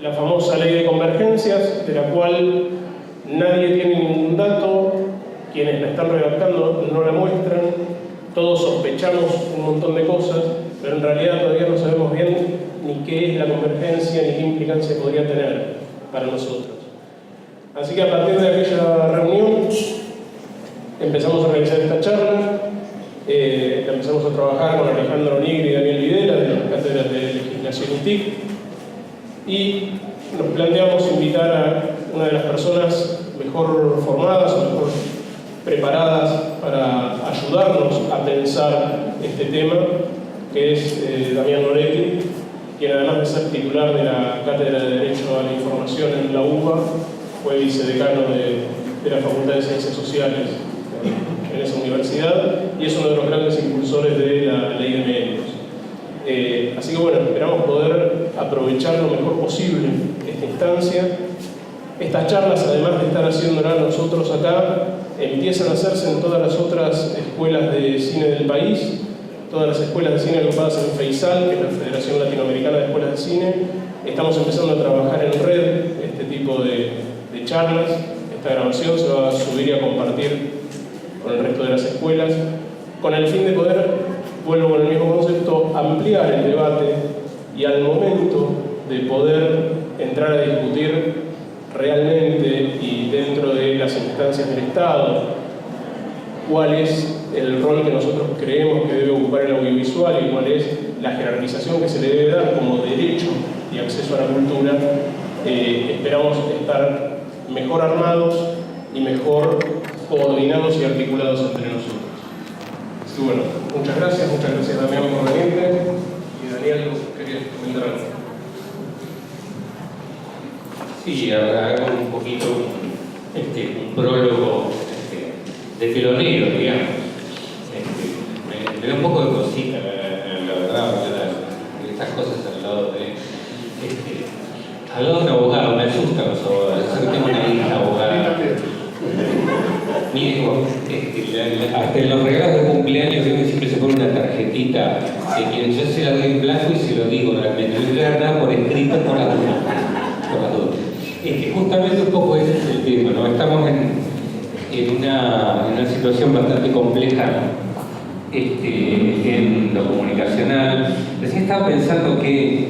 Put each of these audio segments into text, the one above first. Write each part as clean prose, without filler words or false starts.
la famosa ley de convergencias, de la cual nadie tiene ningún dato, quienes la están redactando no la muestran, todos sospechamos un montón de cosas, pero en realidad todavía no sabemos bien ni qué es la convergencia ni qué implicancia podría tener para nosotros. Así que a partir de aquella reunión empezamos a realizar esta charla, la empezamos a trabajar con Alejandro Nigri y Daniel Videla de las cátedras de legislación y TIC, y nos planteamos invitar a una de las personas mejor formadas o mejor preparadas para ayudarnos a pensar este tema, que es Damián Loretti, quien además de ser titular de la Cátedra de Derecho a la Información en la UBA, fue vicedecano de la Facultad de Ciencias Sociales en esa universidad y es uno de los grandes impulsores de la Ley de Medios. Así que bueno, esperamos poder aprovechar lo mejor posible esta instancia. Estas charlas, además de estar haciéndolas nosotros acá, empiezan a hacerse en todas las otras escuelas de cine del país, todas las escuelas de cine agrupadas en FEISAL, que es la Federación Latinoamericana de Escuelas de Cine. Estamos empezando a trabajar en red este tipo de charlas. Esta grabación se va a subir y a compartir con el resto de las escuelas, con el fin de poder, vuelvo con el mismo concepto, ampliar el debate y al momento de poder entrar a discutir realmente y dentro de las instancias del Estado cuál es el rol que nosotros creemos que debe ocupar el audiovisual y cuál es la jerarquización que se le debe dar como derecho y acceso a la cultura. Esperamos estar mejor armados y mejor coordinados y articulados entre nosotros. Así que bueno, muchas gracias Damián por venirte, y Daniel, ¿querías comentar algo? Sí, hago un poquito un prólogo de telonero, digamos. Me da un poco de cosita, la verdad, estas cosas al lado de un abogado. Me asustan los abogados. Yo tengo una hija abogada. Mire, hasta en los regalos de cumpleaños siempre se pone una tarjetita. Yo se la doy en blanco y se lo digo realmente. No le voy a dar nada por escrito por las dudas. Justamente un poco ese es el tema, ¿no? Estamos en una situación bastante compleja en lo comunicacional. Recién estaba pensando que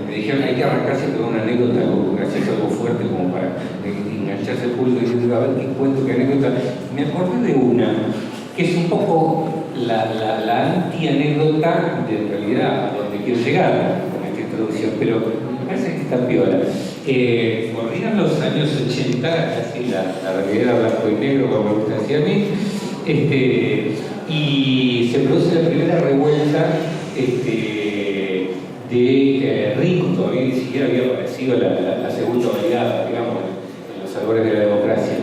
me dijeron hay que arrancarse con una anécdota, algo gracioso, algo fuerte, como para engancharse el público y decir, a ver qué cuento, qué anécdota. Me acordé de una que es un poco la anti-anécdota de en realidad a donde quiero llegar con esta introducción, pero me parece que está piola. Corrían los años 80, casi la realidad blanco y negro, como me gusta decir a mí, y se produce la primera revuelta de Rico. Todavía ni siquiera había aparecido la segunda oleada, digamos, en los albores de la democracia.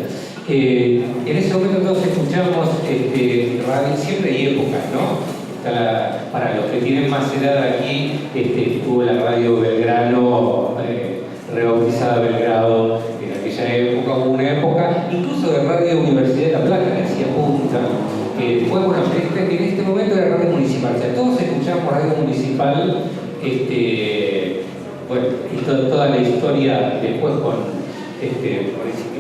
En ese momento todos escuchamos radio, siempre hay épocas, ¿no? Para los que tienen más edad aquí, estuvo la radio Belgrano, rebautizada Belgrado, en aquella época. Hubo una época incluso de Radio Universidad de La Plata, que hacía punta. Fue bueno, en este momento era radio municipal, o sea, todos escuchamos radio municipal, bueno, y toda la historia después con,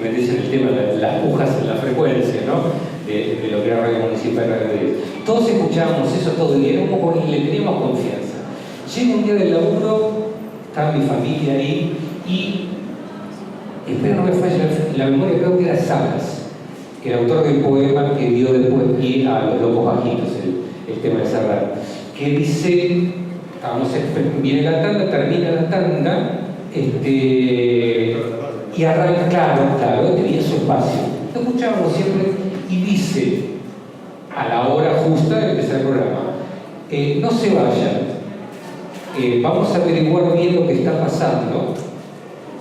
me dicen el tema de las pujas en la frecuencia, ¿no? De lo que era radio municipal y radio 10. Todos escuchábamos eso todo el día, y le teníamos confianza. Llega un día del laburo, estaba mi familia ahí, y espero no me falle la memoria, creo que era Salas, el autor del poema que dio después pie a Los Locos Bajitos, el tema de Serrat, que dice, viene la tanda, termina la tanda, y arranca, claro, tenía su espacio. Lo escuchábamos siempre, y dice, a la hora justa de empezar el programa, no se vayan, vamos a averiguar bien lo que está pasando,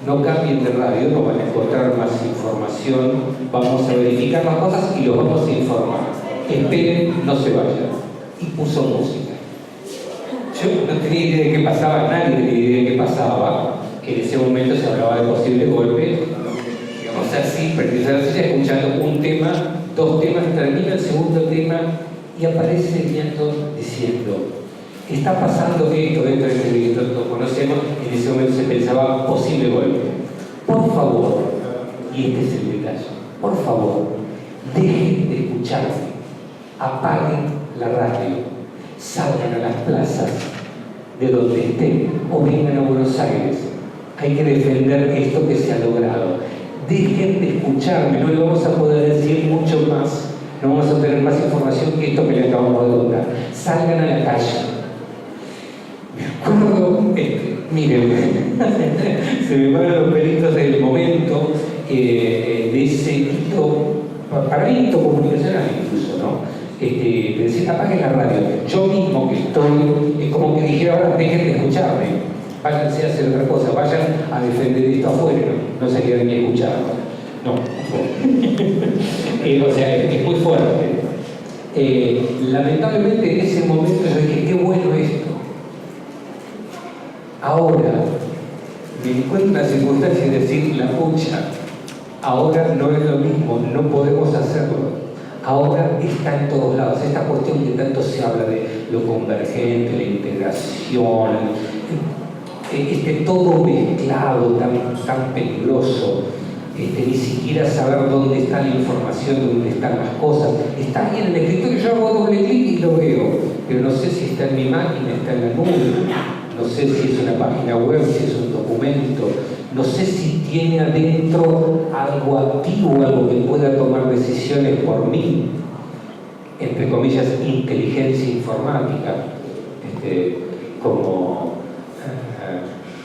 no cambien de radio, no van a encontrar más información, vamos a verificar las cosas y los vamos a informar. Esperen, no se vayan. Y puso música. Yo no tenía idea de qué pasaba, nadie tenía idea de qué pasaba, que en ese momento se hablaba de posible golpe, digamos así, perdiendo la silla, escuchando un tema, dos temas, termina el segundo tema y aparece el viento diciendo, está pasando esto dentro de este viento, lo conocemos, en ese momento se pensaba posible golpe. Por favor, y este es el detalle, por favor, dejen de escucharme, apaguen la radio, salgan a las plazas de donde estén o vengan a Buenos Aires. Hay que defender esto que se ha logrado. Dejen de escucharme, no le vamos a poder decir mucho más, no vamos a tener más información que esto que le acabamos de contar. Salgan a la calle. Me acuerdo, miren, se me paran los pelitos del momento de ese hito, para mí hito comunicacional incluso, ¿no? Decir, apaguen la radio. Yo mismo que estoy, es como que dijera ahora, dejen de escucharme, váyanse a hacer otra cosa, vayan a defender esto afuera, no se queden ni escuchando. No. O sea, es muy fuerte. Lamentablemente en ese momento yo dije, qué bueno esto. Ahora me encuentro en la circunstancia de decir, la pucha, ahora no es lo mismo, no podemos hacerlo. Ahora está en todos lados. Esta cuestión que tanto se habla de lo convergente, la integración, todo mezclado, tan peligroso, ni siquiera saber dónde está la información, dónde están las cosas. Está ahí en el escritorio, yo hago doble clic y lo veo, pero no sé si está en mi máquina, está en la nube, no sé si es una página web, si es un documento, no sé si tiene adentro algo activo, algo que pueda tomar decisiones por mí, entre comillas, inteligencia informática,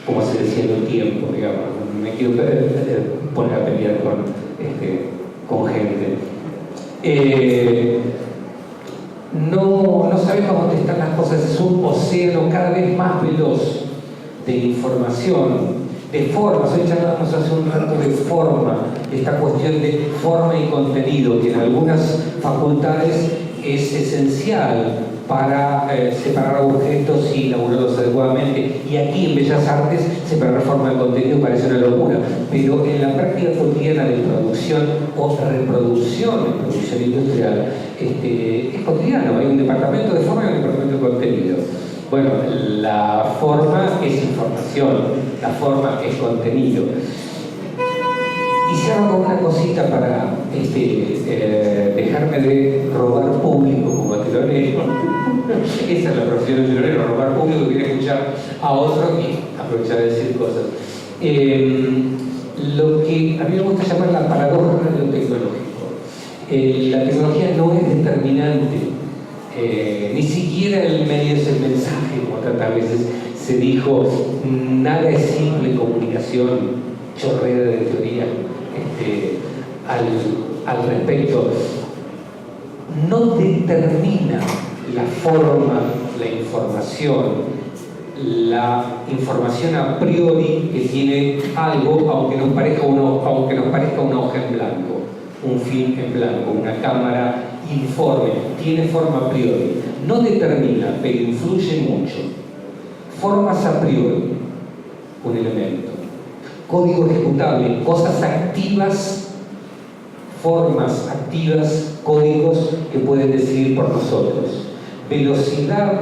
como se decía en un tiempo, digamos. Me quiero poner a pelear con gente. No sabemos dónde están las cosas, es un océano cada vez más veloz de información, de formas. Hoy charlamos hace un rato de forma, esta cuestión de forma y contenido, que en algunas facultades es esencial para separar objetos y elaborarlos adecuadamente. Y aquí en Bellas Artes separar forma y contenido parece una locura, pero en la práctica cotidiana de producción o reproducción, de producción industrial, es cotidiano. Hay un departamento de forma y un departamento de contenido. Bueno, la forma es información, la forma es contenido. Y cierro con una cosita para dejarme de robar público como telonero. Esa es la profesión del telonero, robar público, que quiere escuchar a otro y aprovechar de decir cosas. Lo que a mí me gusta llamar la paradoja de lo tecnológico. La tecnología no es determinante, ni siquiera el medio es el mensaje, como tantas veces se dijo. Nada es simple comunicación, chorrera de teoría al respecto. No determina la forma, la información a priori que tiene algo, aunque nos parezca una hoja en blanco, un film en blanco, una cámara informe, tiene forma a priori. No determina, pero influye mucho. Formas a priori, un elemento. Código ejecutable, cosas activas, formas activas, códigos que pueden decidir por nosotros. Velocidad,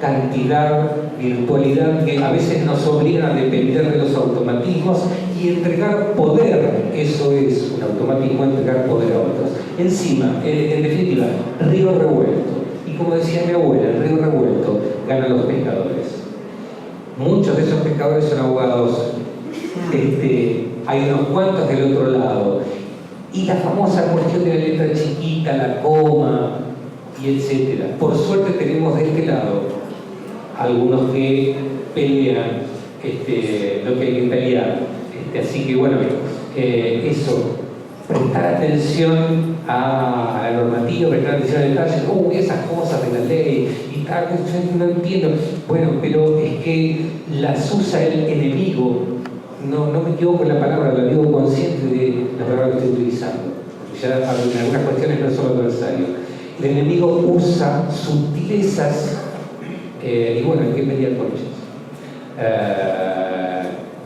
cantidad, virtualidad, que a veces nos obligan a depender de los automatismos y entregar poder. Eso es un automatismo, entregar poder a otros. Encima, en definitiva, río revuelto. Y como decía mi abuela, el río revuelto ganan los pescadores. Muchos de esos pescadores son abogados. Hay unos cuantos del otro lado. Y la famosa cuestión de la letra chiquita, la coma, y etcétera. Por suerte tenemos de este lado algunos que pelean lo que hay que pelear. Así que bueno, eso, prestar atención a la normativa, prestar atención a detalles, esas cosas de la ley y tal, yo no entiendo. Bueno, pero es que las usa el enemigo. No me equivoco en la palabra, la digo consciente de la palabra que estoy utilizando. Ya en algunas cuestiones no es solo adversario. El enemigo usa sutilezas y bueno, hay que pelear con ellos.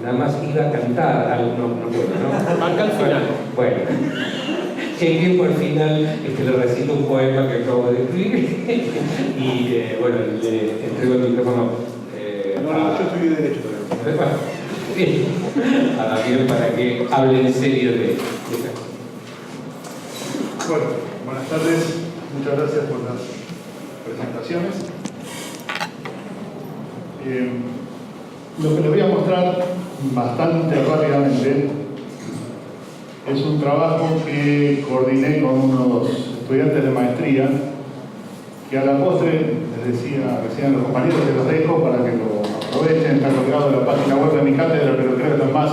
Nada más iba a cantar algo, no puedo, ¿no? Banca al final. Bueno, llegué por el final, le recito un poema que acabo de escribir y bueno, le entrego el micrófono. No, yo estoy de derecho también. Bien. Ahora bien, para que hable en serio de esto. Bueno, buenas tardes. Muchas gracias por las presentaciones. Lo que les voy a mostrar bastante rápidamente es un trabajo que coordiné con unos estudiantes de maestría que a la postre, les decía recién a los compañeros, que los dejo para que lo aprovechen. Está colgado en la página web de mi cátedra, pero creo que es más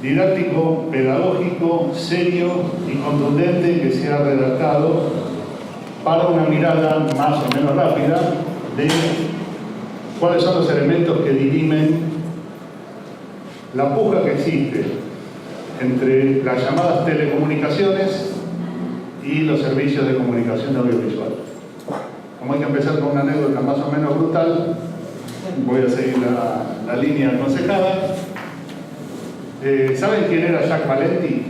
didáctico, pedagógico, serio y contundente que se ha redactado para una mirada más o menos rápida de cuáles son los elementos que dirimen la puja que existe entre las llamadas telecomunicaciones y los servicios de comunicación audiovisual. Como hay que empezar con una anécdota más o menos brutal, voy a seguir la línea aconsejada. ¿Saben quién era Jack Valenti?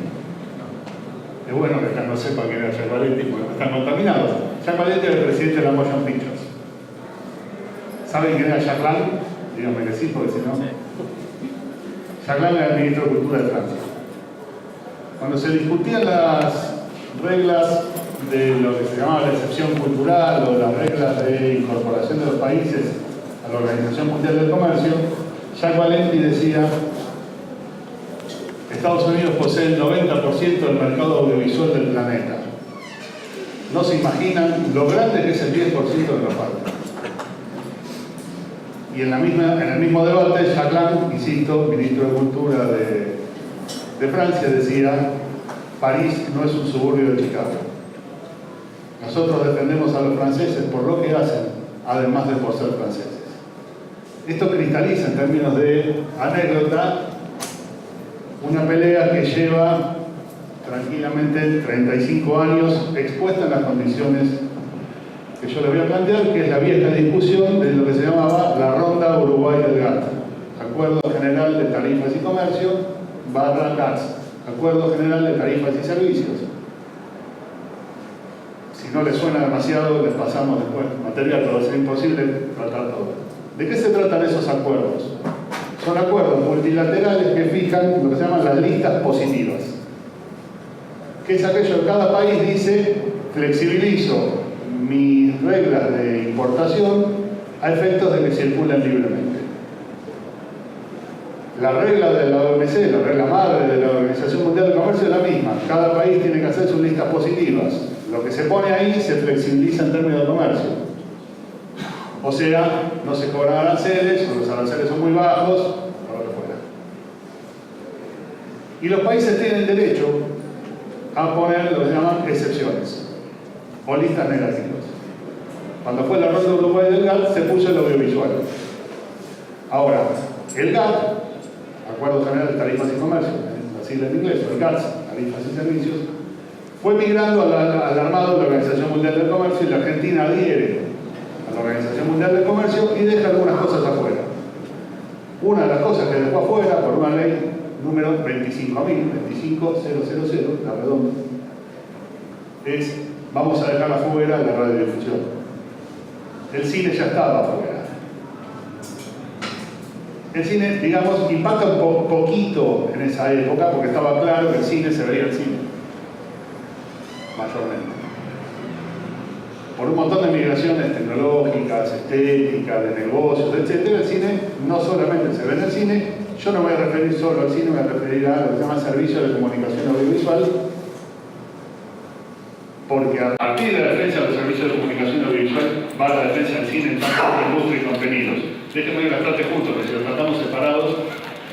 Es bueno que acá no sepa quién era Jack Valenti porque están contaminados. Jack Valenti era el presidente de la Motion Pictures. ¿Saben quién era Jack Lang? Díganme que sí, porque si no... Jack Lang era el ministro de Cultura de Francia. Cuando se discutían las reglas de lo que se llamaba la excepción cultural o las reglas de incorporación de los países a la Organización Mundial del Comercio, Jack Valenti decía: Estados Unidos posee el 90% del mercado audiovisual del planeta. No se imaginan lo grande que es el 10% de la falta. Y en el mismo debate, Jack Lang, insisto, ministro de Cultura de Francia, decía: París no es un suburbio de Chicago. Nosotros defendemos a los franceses por lo que hacen, además de por ser franceses. Esto cristaliza en términos de anécdota una pelea que lleva tranquilamente 35 años expuesta en las condiciones que yo les voy a plantear, que es la vieja discusión de lo que se llamaba la Ronda Uruguay del GATT, Acuerdo General de Tarifas y Comercio, barra GATS, Acuerdo General de Tarifas y Servicios. Si no les suena demasiado, les pasamos después material, pero va a ser imposible tratar todo. ¿De qué se tratan esos acuerdos? Son acuerdos multilaterales que fijan lo que se llaman las listas positivas, que es aquello que cada país dice: flexibilizo mis reglas de importación a efectos de que circulen libremente. La regla de la OMC, la regla madre de la Organización Mundial del Comercio, es la misma. Cada país tiene que hacer sus listas positivas. Lo que se pone ahí se flexibiliza en términos de comercio. O sea, no se cobran aranceles, o los aranceles son muy bajos, o lo que fuera. Y los países tienen derecho a poner lo que se llaman excepciones, o listas negativas. Cuando fue la Ronda Uruguay del GATT, se puso el audiovisual. Ahora, el GATT, Acuerdo General de Tarifas y Comercio, la sigla en inglés, o el GATS, Tarifas y Servicios, fue migrando al armado de la Organización Mundial del Comercio, y la Argentina adhiere a la Organización Mundial del Comercio y deja algunas cosas afuera. Una de las cosas que dejó afuera, por una ley número 25.000, la redonda, es: vamos a dejar afuera la radiodifusión. El cine ya estaba afuera. El cine, digamos, impacta un poquito en esa época, porque estaba claro que el cine se veía el cine, mayormente. Por un montón de migraciones tecnológicas, estéticas, de negocios, etc., el cine no solamente se ve en el cine. Yo no me voy a referir solo al cine, me voy a referir a lo que se llama servicio de comunicación audiovisual, porque a partir de la defensa de los servicios de comunicación audiovisual va la defensa del cine en tanto que industria y contenidos. Déjenme que las trate juntos, que si los tratamos separados,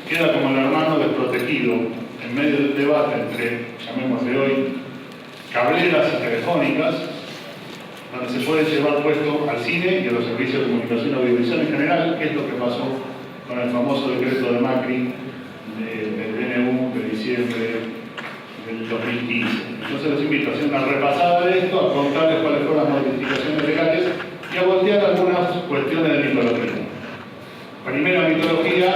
queda como el hermano desprotegido en medio del debate entre, llamémosle hoy, cableras y telefónicas, donde se puede llevar puesto al cine y a los servicios de comunicación audiovisual en general, que es lo que pasó con el famoso decreto de Macri del DNU de diciembre del 2015. Entonces los invito a hacer una repasada de esto, a contarles cuáles fueron las modificaciones legales y a voltear algunas cuestiones de mitología. Primera mitología: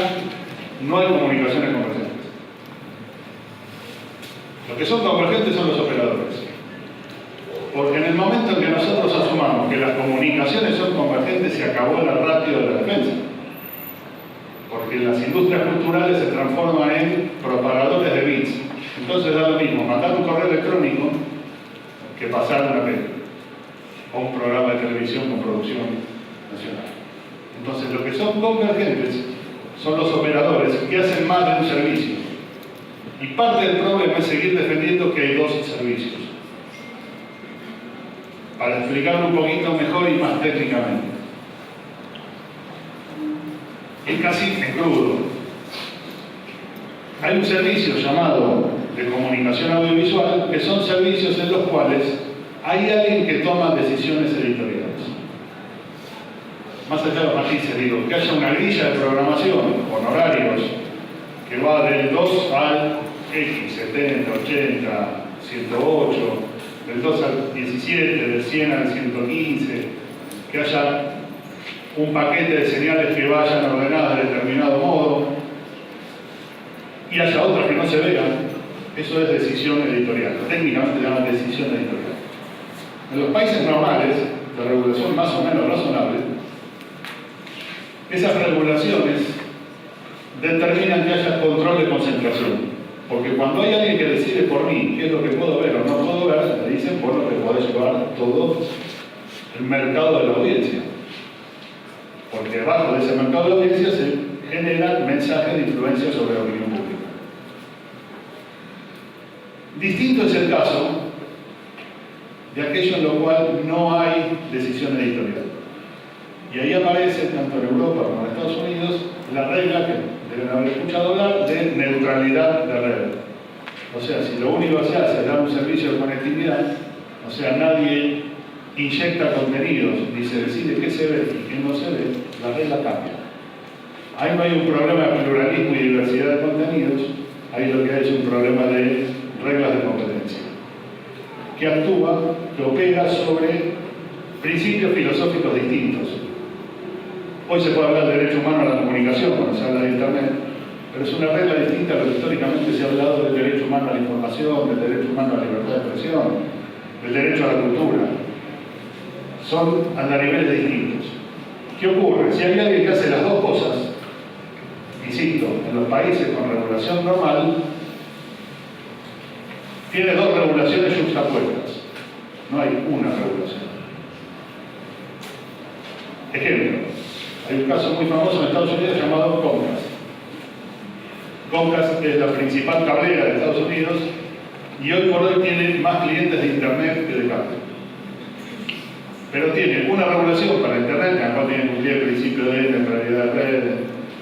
no hay comunicaciones convergentes. Los que son convergentes son los operadores. Porque en el momento en que nosotros asumamos que las comunicaciones son convergentes, se acabó la ratio de la defensa. porque las industrias culturales se transforman en propagadores de bits. Entonces da lo mismo mandar un correo electrónico que pasar una película o un programa de televisión con producción nacional. Entonces lo que son convergentes son los operadores que hacen más de un servicio. Y parte del problema es seguir defendiendo que hay dos servicios. Para explicarlo un poquito mejor y más técnicamente. Es casi en crudo. Hay un servicio llamado de comunicación audiovisual, que son servicios en los cuales hay alguien que toma decisiones editoriales. Más allá de los matices, digo, que haya una grilla de programación con horarios que va del 2 al X, 70, 80, 108, del 2 al 17, del 100 al 115, que haya un paquete de señales que vayan ordenadas de determinado modo y haya otras que no se vean. Eso es decisión editorial. Técnicamente se llama decisión editorial. En los países normales, de regulación más o menos razonable, esas regulaciones determinan que haya control de concentración. Porque cuando hay alguien que decide por mí qué es lo que puedo ver o no puedo ver, me dicen, bueno, que puede llevar todo el mercado de la audiencia. Porque debajo de ese mercado de audiencia se generan mensajes de influencia sobre la opinión pública. Distinto es el caso de aquello en lo cual no hay decisión editorial. Y ahí aparece, tanto en Europa como en Estados Unidos, la regla que deben haber escuchado hablar de neutralidad de red. O sea, si lo único que se hace es dar un servicio de conectividad, o sea, nadie inyecta contenidos ni se decide qué se ve y qué no se ve, la regla cambia. Ahí no hay un problema de pluralismo y diversidad de contenidos, ahí lo que hay es un problema de reglas de competencia, que actúa, que opera sobre principios filosóficos distintos. Hoy se puede hablar de derecho humano a la comunicación cuando se habla de Internet, pero es una regla distinta a lo que históricamente se ha hablado del derecho humano a la información, del derecho humano a la libertad de expresión, del derecho a la cultura. Son andariveles distintos. ¿Qué ocurre? Si hay alguien que hace las dos cosas, insisto, en los países con regulación normal, tiene dos regulaciones juxtapuestas. No hay una regulación. Ejemplo, hay un caso muy famoso en Estados Unidos llamado Comcast. Comcast es la principal cablera de Estados Unidos y hoy por hoy tiene más clientes de Internet que de cable. Pero tiene una regulación para Internet, que además tiene que cumplir el principio de neutralidad de red,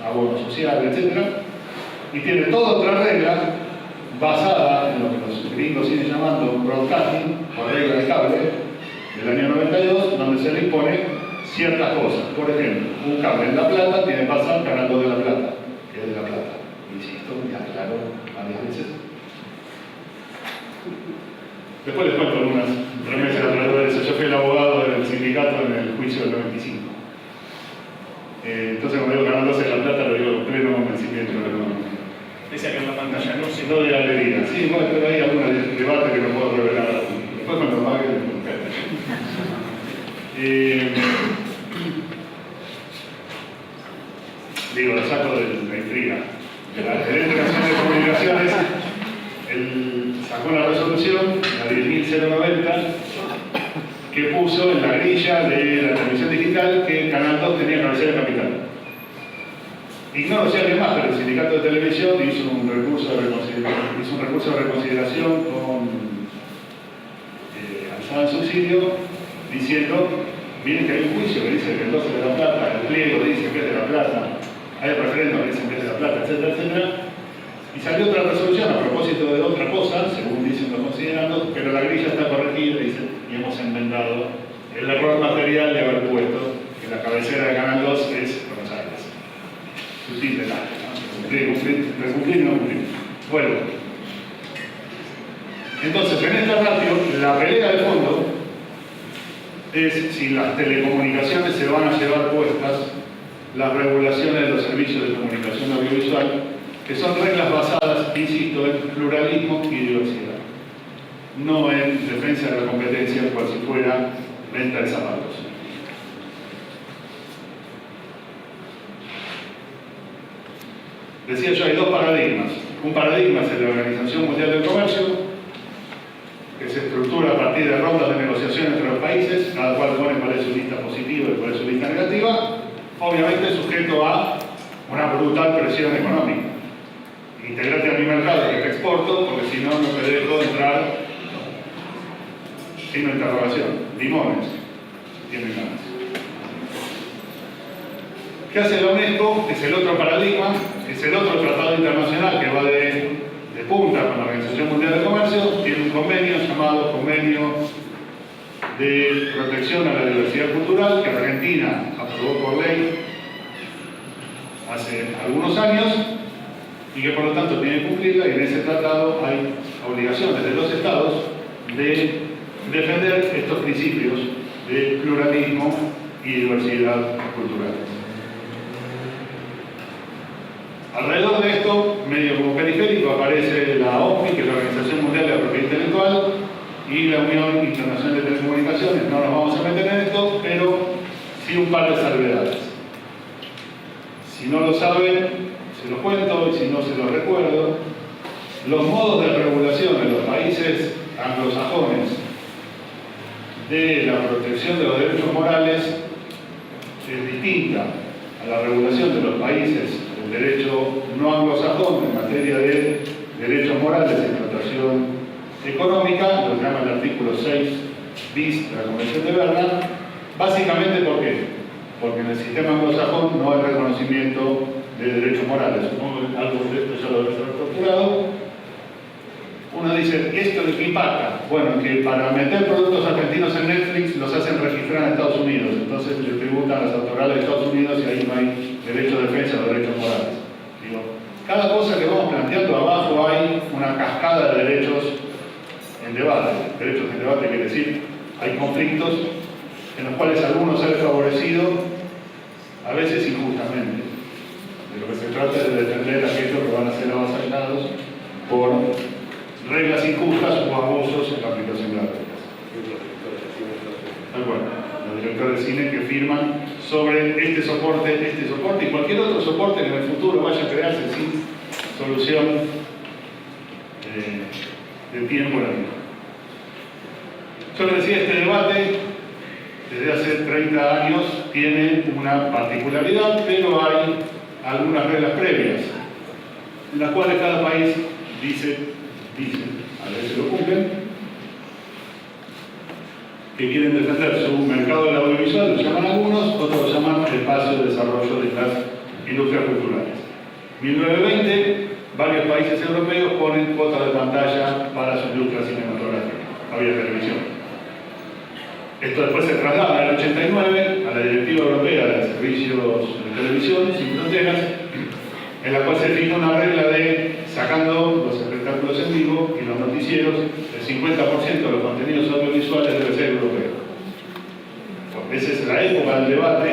abono social, etc. Y tiene toda otra regla basada en lo que los gringos siguen llamando broadcasting, o regla de cable, del año 92, donde se le impone ciertas cosas. Por ejemplo, un cable en La Plata tiene que pasar Canal 2 de La Plata, que es de La Plata. Insisto, ya aclaro varias veces. Después les cuento algunas remesas alrededor de eso. Yo fui el abogado del sindicato en el juicio del 95. Entonces cuando digo Canal 2 de La Plata lo digo con pleno convencimiento. Pese a que en la pantalla no se no de alegría. Sí, bueno, pero hay algún debate que no puedo revelar. Después cuando lo pague, digo, lo saco de la intriga. La Gerente Nacional de Comunicaciones sacó una resolución, la 10.090, que puso en la grilla de la televisión digital que Canal 2 tenía cabecera capital. Ignoro si alguien más, pero el sindicato de televisión hizo un recurso de reconsideración con alzada en subsidio, diciendo, miren que hay un juicio que dice que el 12 es de La Plata, el pliego dice que es de La Plata, hay referendos que dicen que es de La Plata, etcétera, etcétera. Y salió otra resolución a propósito de otra cosa, según dicen los considerandos, pero la grilla está corregida y hemos enmendado el error material de haber puesto que la cabecera de Canal 2 es Buenos Aires. Sutil detalle, ¿no? Cumplir, no cumplir. Bueno, entonces en esta ratio, la pelea de fondo es si las telecomunicaciones se van a llevar puestas las regulaciones de los servicios de comunicación audiovisual, que son reglas basadas, insisto, en pluralismo y diversidad, no en defensa de la competencia, cual si fuera venta de zapatos. decía yo, hay dos paradigmas. Un paradigma es el de la Organización Mundial del Comercio, que se estructura a partir de rondas de negociación entre los países, cada cual pone cuál es su lista positiva y cuál es su lista negativa, obviamente sujeto a una brutal presión económica. Integrate a mi mercado que te exporto, porque si no, no te dejo entrar. Signo de interrogación. Limones. Tienen ganas. ¿Qué hace la UNESCO? Es el otro paradigma, es el otro tratado internacional que va de punta con la Organización Mundial del Comercio. Tiene un convenio llamado Convenio de Protección a la Diversidad Cultural que Argentina aprobó por ley hace algunos años y que por lo tanto tiene que cumplirla, y en ese tratado hay obligaciones de los estados de defender estos principios de pluralismo y diversidad cultural. Alrededor de esto, medio como periférico, aparece la OMPI, que es la Organización Mundial de la Propiedad Intelectual, y la Unión Internacional de Telecomunicaciones. No nos vamos a meter en esto, pero sí un par de salvedades. Si no lo saben, se los cuento, y si no se los recuerdo. Los modos de regulación en los países anglosajones de la protección de los derechos morales es distinta a la regulación de los países del derecho no anglosajón en materia de derechos morales y explotación económica, lo que llama el artículo 6 bis de la Convención de Berna. Básicamente, ¿por qué? Porque en el sistema anglosajón no hay reconocimiento de derechos morales. Supongo que algo de esto ya lo debe haber procurado. Uno dice, ¿esto de qué impacta? Bueno, que para meter productos argentinos en Netflix los hacen registrar en Estados Unidos. Entonces le tributan a las autoridades de Estados Unidos y ahí no hay derecho de defensa de derechos morales. Digo, cada cosa que vamos planteando abajo hay una cascada de derechos en debate. Derechos en debate quiere decir, hay conflictos en los cuales algunos salen favorecidos, a veces injustamente. De lo que se trata es de defender a aquellos que van a ser avasallados por reglas injustas o abusos en la aplicación de las reglas. Los directores de cine que firman sobre este soporte y cualquier otro soporte que en el futuro vaya a crearse sin solución de tiempo en la vida. Yo les decía, este debate desde hace 30 años tiene una particularidad, pero hay algunas reglas previas en las cuales cada país dice, a veces lo cumplen, que quieren defender su mercado del audiovisual, lo llaman algunos, otros lo llaman espacio de desarrollo de las industrias culturales. En 1920, varios países europeos ponen cuotas de pantalla para su industria cinematográfica. Había televisión. Esto después se traslada en el 89 a la Directiva Europea de Servicios de Televisión Sin Fronteras, en la cual se fija una regla de, sacando los espectáculos en vivo y los noticieros, el 50% de los contenidos audiovisuales debe ser europeo. Esa es la época del debate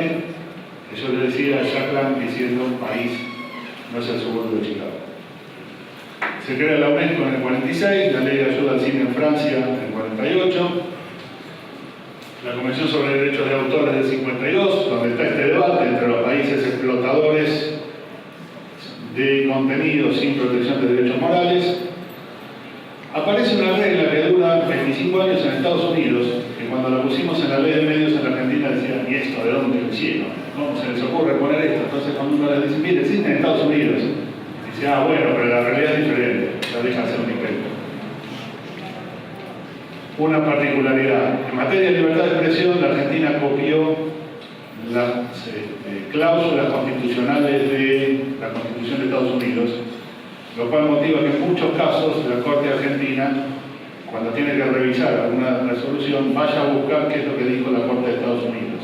que yo le decía a Jacqueline diciendo, país no es el suburbio de Chicago. Se crea la UNESCO en el 46, la Ley de Ayuda al Cine en Francia en el 48, la Convención sobre Derechos de Autores del 52, donde está este debate entre los países explotadores de contenidos sin protección de derechos morales. Aparece una regla que dura 25 años en Estados Unidos, que cuando la pusimos en la ley de medios en la Argentina decían, ¿y esto de dónde lo hicieron? ¿Cómo se les ocurre poner esto? Entonces cuando uno les dice, mire, existe en Estados Unidos, dice, bueno, pero la realidad es diferente, la deja hacer un invento. Una particularidad. En materia de libertad de expresión, la Argentina copió las cláusulas constitucionales de la Constitución de Estados Unidos, lo cual motiva que en muchos casos la Corte Argentina, cuando tiene que revisar alguna resolución, vaya a buscar qué es lo que dijo la Corte de Estados Unidos.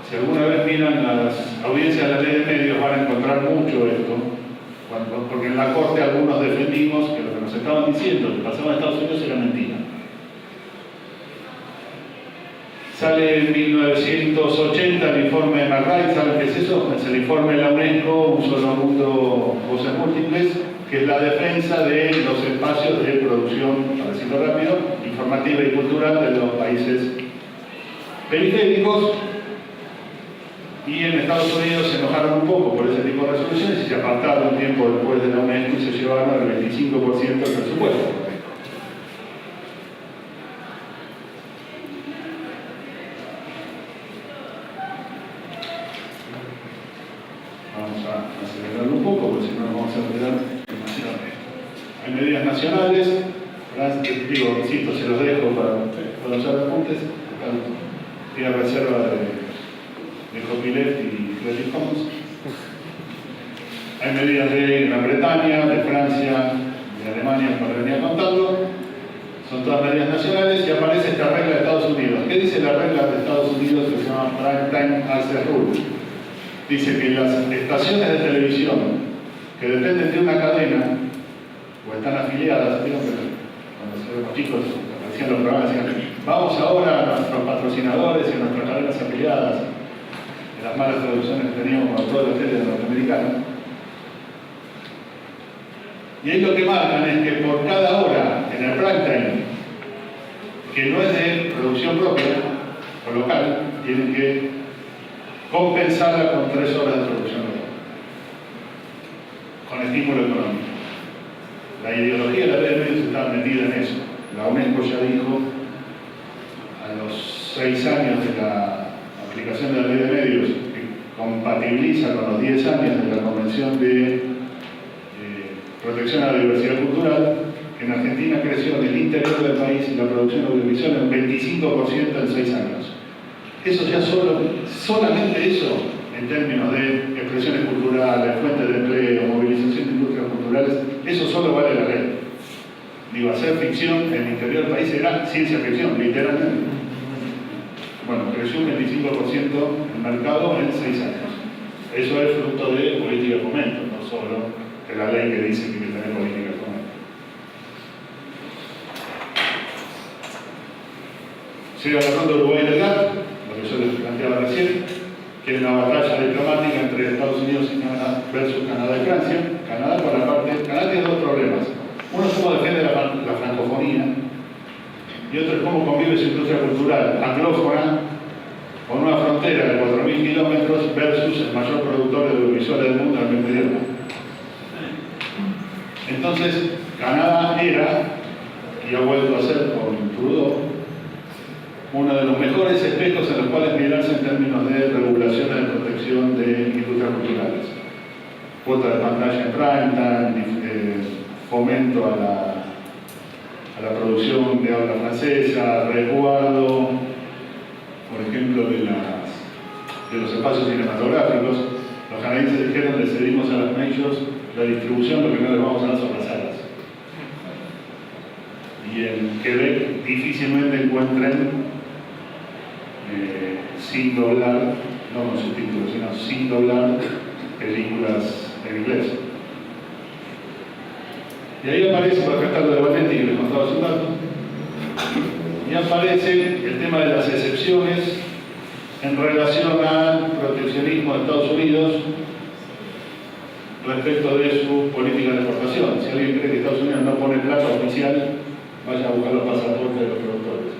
Si alguna vez miran las audiencias de la ley de medios, van a encontrar mucho esto, porque en la Corte algunos defendimos que lo que nos estaban diciendo que pasaba en Estados Unidos era mentira. Sale en 1980 el informe de McBride, ¿saben qué es eso? Es el informe de la UNESCO, Un Solo Mundo, Voces Múltiples, que es la defensa de los espacios de producción, para decirlo rápido, informativa y cultural de los países periféricos. Y en Estados Unidos se enojaron un poco por ese tipo de resoluciones y se apartaron un tiempo después de la UNESCO y se llevaron el 25% del presupuesto. Vamos a acelerarlo un poco, porque si no nos vamos a acelerar demasiado. Hay medidas nacionales, digo, insisto, se los dejo para usar apuntes. Tiene reserva de copyleft y Creative Commons. Hay medidas de Gran Bretaña, de Francia, de Alemania, como les venía contando. Son todas medidas nacionales y aparece esta regla de Estados Unidos. ¿Qué dice la regla de Estados Unidos que se llama Prime Time Access Rule? Dice que las estaciones de televisión que dependen de una cadena o están afiliadas, digo que cuando los chicos hacían los programas decían, vamos ahora a nuestros patrocinadores y a nuestras cadenas afiliadas, de las malas traducciones que teníamos con toda la tele norteamericana. Y ahí lo que marcan es que por cada hora en el prime time, que no es de producción propia o local, tienen que compensarla con 3 horas de producción local, con estímulo económico. La ideología de la ley de medios está metida en eso. La UNESCO ya dijo a los 6 años de la aplicación de la ley de medios, que compatibiliza con los 10 años de la Convención de Protección a la Diversidad Cultural, que en Argentina creció en el interior del país la producción audiovisual en 25% en 6 años. Eso ya solamente eso, en términos de expresiones culturales, fuentes de empleo, movilización de industrias culturales, eso solo vale la ley. Digo, hacer ficción en el interior del país era ciencia ficción, literalmente. Bueno, creció un 25% el mercado en 6 años. Eso es fruto de política de fomento, no solo de la ley que dice que hay que tener política de fomento. Sigue agarrando Uruguay del GATT, lo que yo les planteaba recién, que es una batalla diplomática entre Estados Unidos y Canadá versus Canadá y Francia. Canadá, por la parte, Canadá tiene 2 problemas. Uno es cómo defiende la francofonía, y otro es cómo convive su industria cultural anglófona con una frontera de 4.000 kilómetros versus el mayor productor de audiovisuales del mundo al mismo idioma. Entonces, Canadá era, y ha vuelto a ser con Trudeau, uno de los mejores espejos en los cuales mirarse en términos de regulación y de protección de industrias culturales. Cuota de pantalla en prime time, fomento a la producción de habla francesa, resguardo, por ejemplo, de los espacios cinematográficos. Los canadienses dijeron, le cedimos a las majors la distribución, lo que no les vamos a dar son las salas. Y en Quebec difícilmente encuentren sin doblar, no con subtítulos, sino sin doblar películas en inglés. Y ahí aparece, por ejemplo, lo de Valenti que les contaba hace un rato, y aparece el tema de las excepciones en relación al proteccionismo de Estados Unidos respecto de su política de exportación. Si alguien cree que Estados Unidos no pone plata oficial, vaya a buscar los pasaportes de los productores.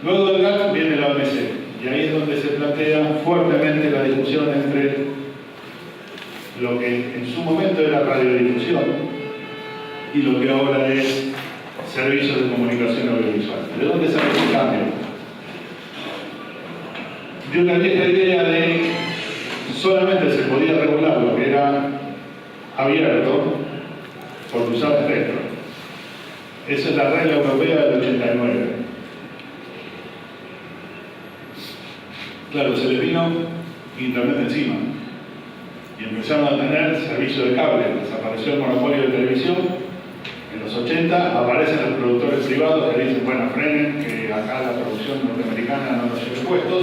Luego del GATT viene la OMC, y ahí es donde se plantea fuertemente la discusión entre lo que en su momento era radiodifusión y lo que ahora es servicios de comunicación audiovisual. ¿De dónde sale ese cambio? De una vieja idea de solamente se podía regular lo que era abierto por usar espectro. Esa es la regla europea del 89. Claro, se les vino Internet encima y empezaron a tener servicio de cable. Desapareció el monopolio de televisión. En los 80 aparecen los productores privados que dicen, bueno, frenen, que acá la producción norteamericana no nos lleve puestos.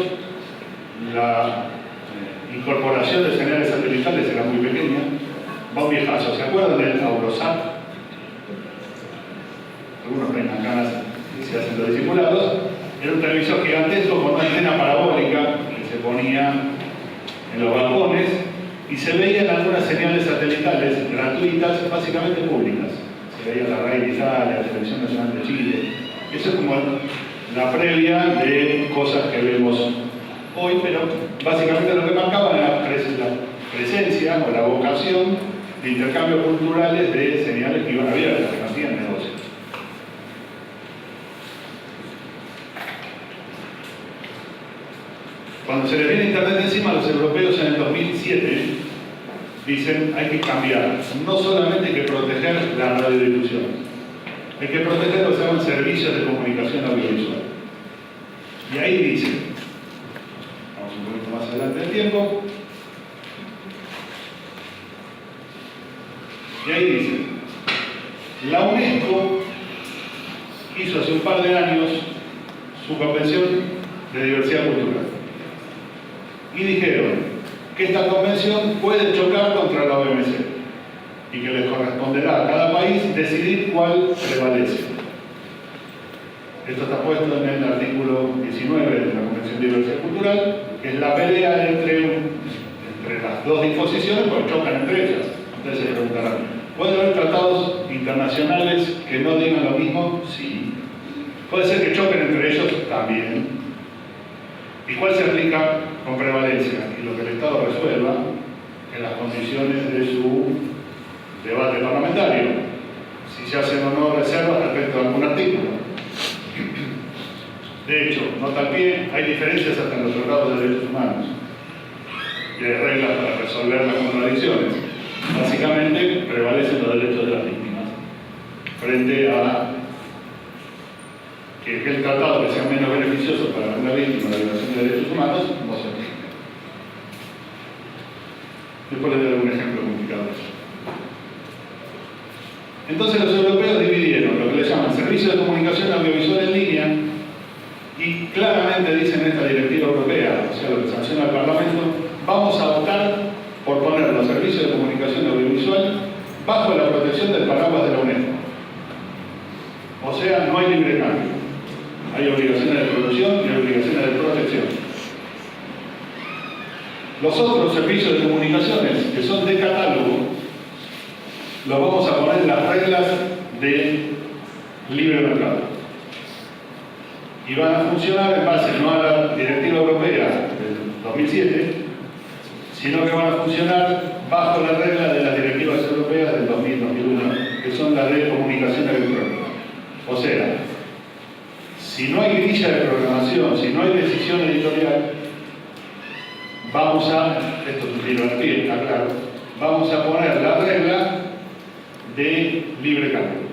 La incorporación de señales satelitales era muy pequeña. Va un viejazo, ¿se acuerdan del Aurosat? Algunos ven canas que se hacen los discipulados. Era un televisor gigantesco con una antena parabólica que se ponía en los balcones y se veían algunas señales satelitales gratuitas, básicamente públicas. Se veía la Radio Italia, la Televisión Nacional de Chile. Eso es como la previa de cosas que vemos hoy, pero básicamente lo que marcaba era la presencia o la vocación de intercambios culturales de señales que iban abiertas, que no hacían negocios. Cuando se les viene Internet encima, los europeos en el 2007 dicen hay que cambiar, no solamente hay que proteger la radiodifusión, hay que proteger lo que se llaman servicios de comunicación audiovisual. Y ahí dicen, vamos un poquito más adelante del tiempo, y ahí dicen, la UNESCO hizo hace un par de años su convención de diversidad cultural. Y dijeron que esta convención puede chocar contra la OMC y que les corresponderá a cada país decidir cuál prevalece. Esto está puesto en el artículo 19 de la Convención de Diversidad Cultural, que es la pelea entre las dos disposiciones, porque chocan entre ellas. Ustedes se preguntarán, ¿puede haber tratados internacionales que no digan lo mismo? Sí. ¿Puede ser que choquen entre ellos? También. ¿Y cuál se aplica con prevalencia? Y lo que el Estado resuelva en las condiciones de su debate parlamentario. Si se hacen o no reservas respecto a algún artículo. De hecho, nota al pie, hay diferencias hasta en los tratados de derechos humanos. Y hay reglas para resolver las contradicciones. Básicamente, prevalecen los derechos de las víctimas frente a que el tratado que sea menos beneficioso para una víctima de violación de derechos humanos no se aplica. Después les doy un ejemplo complicado de eso. Entonces los europeos dividieron lo que le llaman servicios de comunicación audiovisual en línea y claramente dicen en esta directiva europea, o sea, lo que sanciona el Parlamento, vamos a optar por poner los servicios de comunicación audiovisual bajo la protección del paraguas de la UNESCO. O sea, no hay libre cambio. Hay obligaciones de producción y obligaciones de protección. Los otros servicios de comunicaciones que son de catálogo, los vamos a poner en las reglas de libre mercado. Y van a funcionar en base no a la Directiva Europea del 2007, sino que van a funcionar bajo la regla de las directivas europeas del 2000-2001, que son las de comunicación electrónica. O sea, si no hay grilla de programación, si no hay decisión editorial, vamos a, esto es un tiro al pie, está claro, vamos a poner la regla de libre cambio.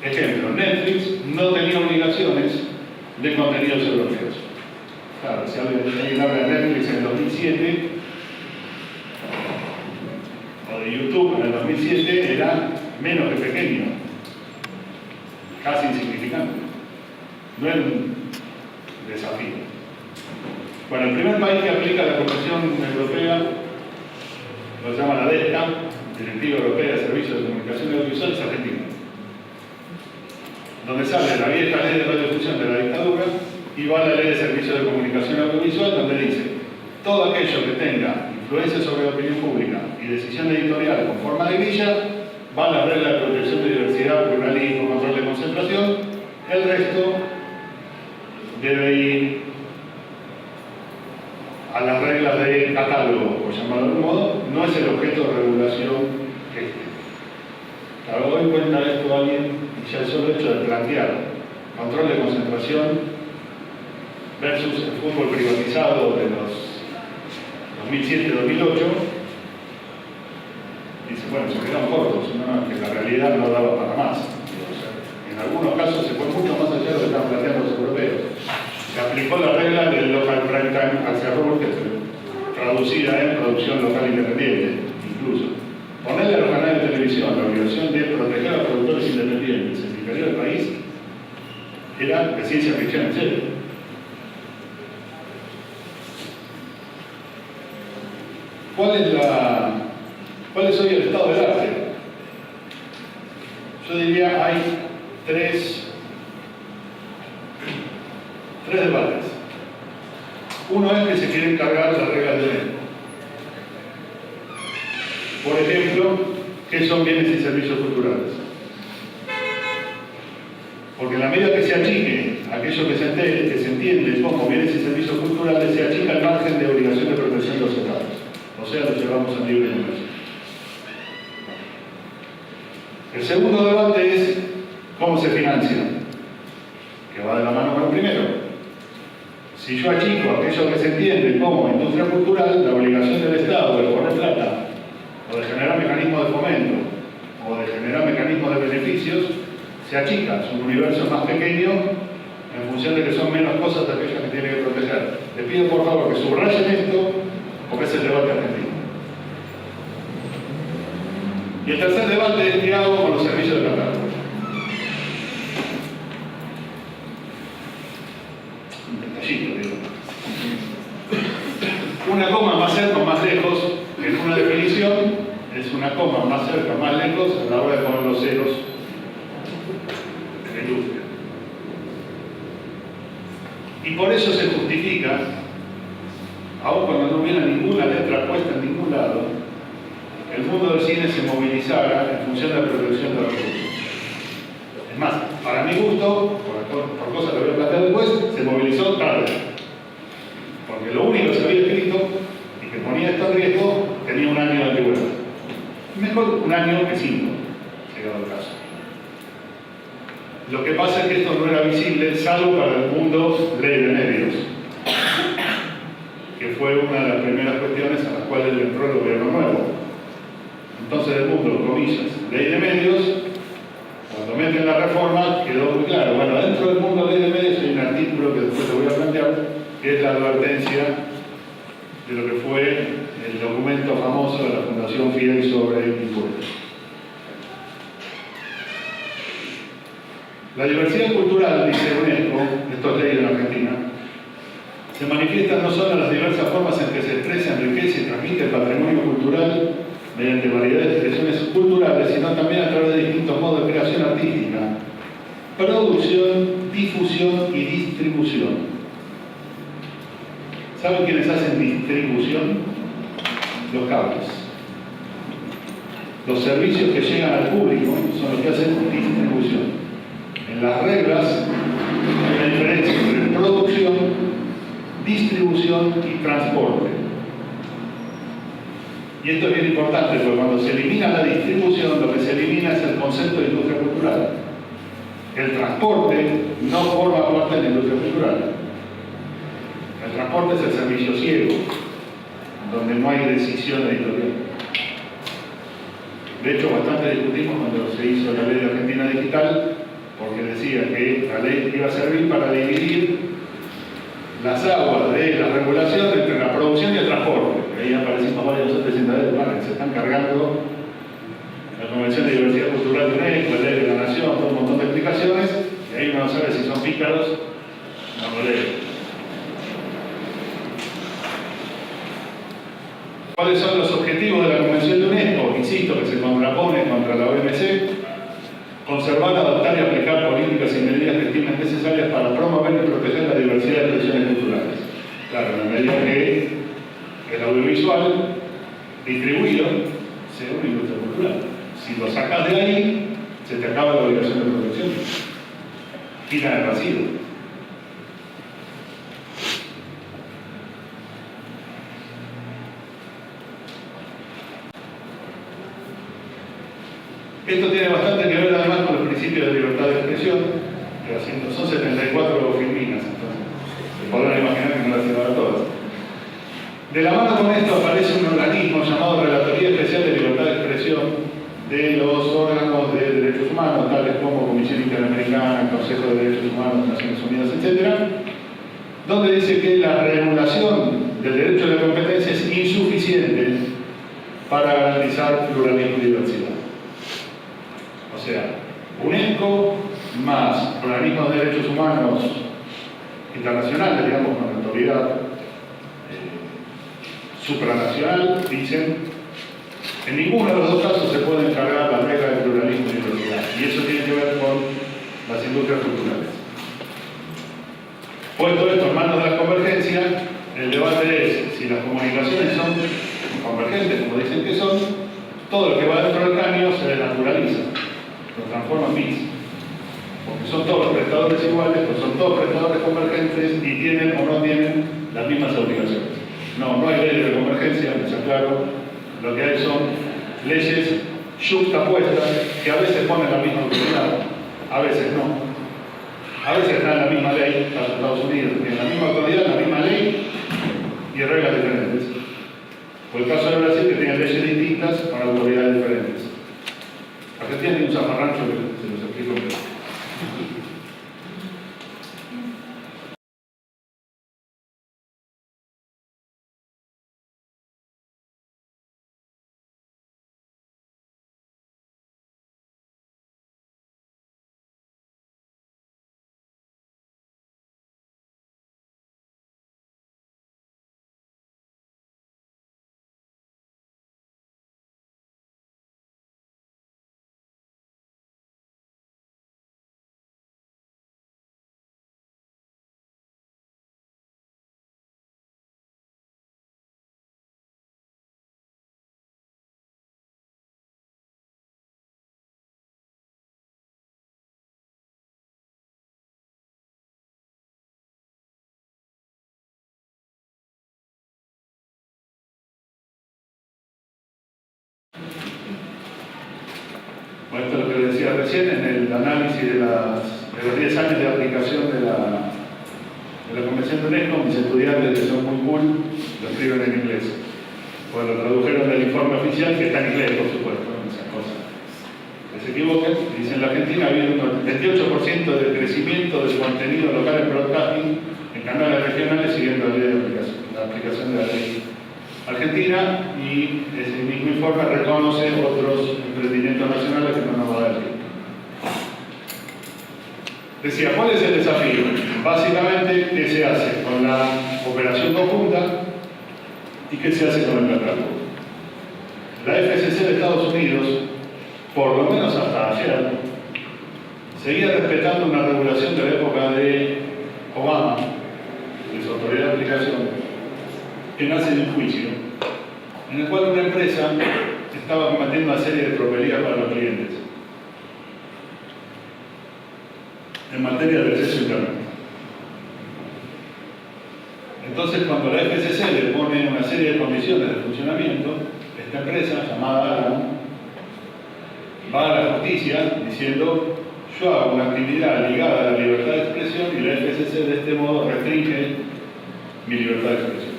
Ejemplo, Netflix no tenía obligaciones de contenidos europeos. Claro, si alguien habla de Netflix en el 2007, o de YouTube en el 2007, era menos que pequeño, casi insignificante. No es un desafío. Bueno, el primer país que aplica la Convención Europea lo llama la DESCA, Directiva Europea de Servicios de Comunicación Audiovisual, es Argentina, donde sale la vieja ley de radiodifusión de la dictadura y va la ley de servicios de comunicación audiovisual, donde dice todo aquello que tenga influencia sobre la opinión pública y decisión editorial con forma de grilla va a la regla de protección de diversidad, pluralismo, control de concentración. El resto debe ir a las reglas de catálogo, por llamarlo de algún modo. No es el objeto de regulación este. Claro, doy cuenta de esto a alguien y ya el solo hecho de plantear control de concentración versus el fútbol privatizado de los 2007-2008, dice, bueno, se quedan cortos, ¿no? Que la realidad no daba para más. O sea, en algunos casos se fue mucho más allá de lo que estaban planteando los europeos. Se aplicó la regla del local prime time hacia rubro, que es traducida en producción local independiente, incluso. Ponerle a los canales de televisión la obligación de proteger a productores independientes en el interior del país era de ciencia ficción en serio. ¿Cuál es hoy el estado del arte? Yo diría hay tres debates. Uno es que se quieren cargar las reglas de ley. Por ejemplo, ¿qué son bienes y servicios culturales? Porque en la medida que se achique aquello que se entiende como bienes y servicios culturales, se achica el margen de obligación de protección de los estados. O sea, lo llevamos al libre comercio. El segundo debate es cómo se financia, que va de la mano con el primero. Si yo achico aquello que se entiende como industria cultural, la obligación del Estado de poner plata, o de generar mecanismos de fomento, o de generar mecanismos de beneficios, se achica, es un universo más pequeño en función de que son menos cosas de aquellas que tiene que proteger. Les pido por favor que subrayen esto, porque es el debate argentino. Y el tercer debate es qué hago con los servicios de catálogo. Un detallito, digo. Una coma más cerca o más lejos, en una definición, es una coma más cerca o más lejos a la hora de poner los ceros en la industria. Y por eso se justifica, aun cuando no hubiera ninguna letra puesta en ningún lado, el mundo del cine se movilizara en función de la protección de los recursos. Es más, para mi gusto, por cosas que voy a plantear después, se movilizó tarde. Porque lo único que se había escrito y que ponía esto en riesgo tenía un año de antigüedad. Mejor un año que 5, llegado el caso. Lo que pasa es que esto no era visible, salvo para el mundo ley de medios, que fue una de las primeras cuestiones a las cuales entró el gobierno nuevo. Entonces el mundo, comillas, ley de medios, cuando meten la reforma quedó muy claro. Bueno, dentro del mundo ley de medios hay un artículo que después te voy a plantear, que es la advertencia de lo que fue el documento famoso de la Fundación Fiel sobre impuestos. La diversidad cultural, dice UNESCO, esto es ley en Argentina, se manifiesta no solo en las diversas formas en que se expresa, enriquece y transmite el patrimonio cultural mediante variedad de expresiones culturales, sino también a través de distintos modos de creación artística, producción, difusión y distribución. ¿Saben quiénes hacen distribución? Los cables. Los servicios que llegan al público son los que hacen distribución. En las reglas hay una diferencia entre producción, distribución y transporte. Y esto es bien importante, porque cuando se elimina la distribución, lo que se elimina es el concepto de industria cultural. El transporte no forma parte de la industria cultural. El transporte es el servicio ciego, donde no hay decisión editorial. De hecho, bastante discutimos cuando se hizo la ley de Argentina Digital, porque decía que la ley iba a servir para dividir las aguas de la regulación entre la producción y el transporte. Ahí aparecimos varios presentadores que se están cargando la Convención de Diversidad Cultural de UNESCO, la Ley de la Nación, todo un montón de explicaciones, y ahí uno no sabe si son pícaros o no leen. ¿Cuáles son los objetivos de la Convención de UNESCO? Insisto, que se contrapone contra la OMC. Conservar, adaptar y aplicar políticas y medidas que estimen necesarias para promover y proteger la diversidad de expresiones culturales. Claro, en la medida que el audiovisual distribuido sea una industria cultural. Si lo sacas de ahí, se te acaba la obligación de protección. Quita el vacío. Esto tiene bastante que ver además con los principios de libertad de expresión, que son 74 filminas, entonces se podrán imaginar que no las llevará todas. De la mano con esto aparece un organismo llamado Relatoría Especial de Libertad de Expresión de los órganos de derechos humanos, tales como Comisión Interamericana, Consejo de Derechos Humanos, Naciones Unidas, etc., donde dice que la regulación del derecho de la competencia es insuficiente para garantizar pluralismo y diversidad. O sea, UNESCO más organismos de derechos humanos internacionales, digamos, con autoridad supranacional, dicen, en ninguno de los dos casos se puede encargar la regla del pluralismo y diversidad. Y eso tiene que ver con las industrias culturales. Puesto esto en manos de la convergencia, el debate es si las comunicaciones son convergentes, como dicen que son, todo lo que va dentro del caño se desnaturaliza, lo transforma en bis. porque son todos prestadores iguales, pues son todos prestadores convergentes y tienen o no tienen las mismas obligaciones. No, no hay ley de convergencia, les aclaro. Lo que hay son leyes yuxtapuestas que a veces ponen la misma autoridad, a veces no. A veces están en la misma ley, para Estados Unidos, tienen la misma autoridad, la misma ley y reglas diferentes. O el caso de Brasil, que tiene leyes distintas para autoridades diferentes. Argentina tiene un zafarrancho que se los explico. Bueno, esto es lo que les decía recién en el análisis de los 10 años de aplicación de la Convención de UNESCO. Mis estudiantes, que son muy cool, lo escriben en inglés. Pues lo tradujeron del informe oficial, que está en inglés, por supuesto, ¿no? Esas cosas. Que se equivoquen. Dice, en la Argentina ha habido un 28% de crecimiento del contenido local en broadcasting en canales regionales siguiendo la ley de aplicación, la aplicación de la ley argentina, y ese mismo informe reconoce otros emprendimientos nacionales que no nos va a dar tiempo. Decía, ¿cuál es el desafío? Básicamente, ¿qué se hace con la operación conjunta y qué se hace con el catálogo? La FCC de Estados Unidos, por lo menos hasta ayer, seguía respetando una regulación de la época de Obama, de su autoridad de aplicación, que nace de un juicio, en el cual una empresa estaba cometiendo una serie de tropelías para los clientes en materia de acceso a Internet. Entonces, cuando la FCC le pone una serie de condiciones de funcionamiento, esta empresa, llamada Alan, va a la justicia diciendo: yo hago una actividad ligada a la libertad de expresión y la FCC de este modo restringe mi libertad de expresión.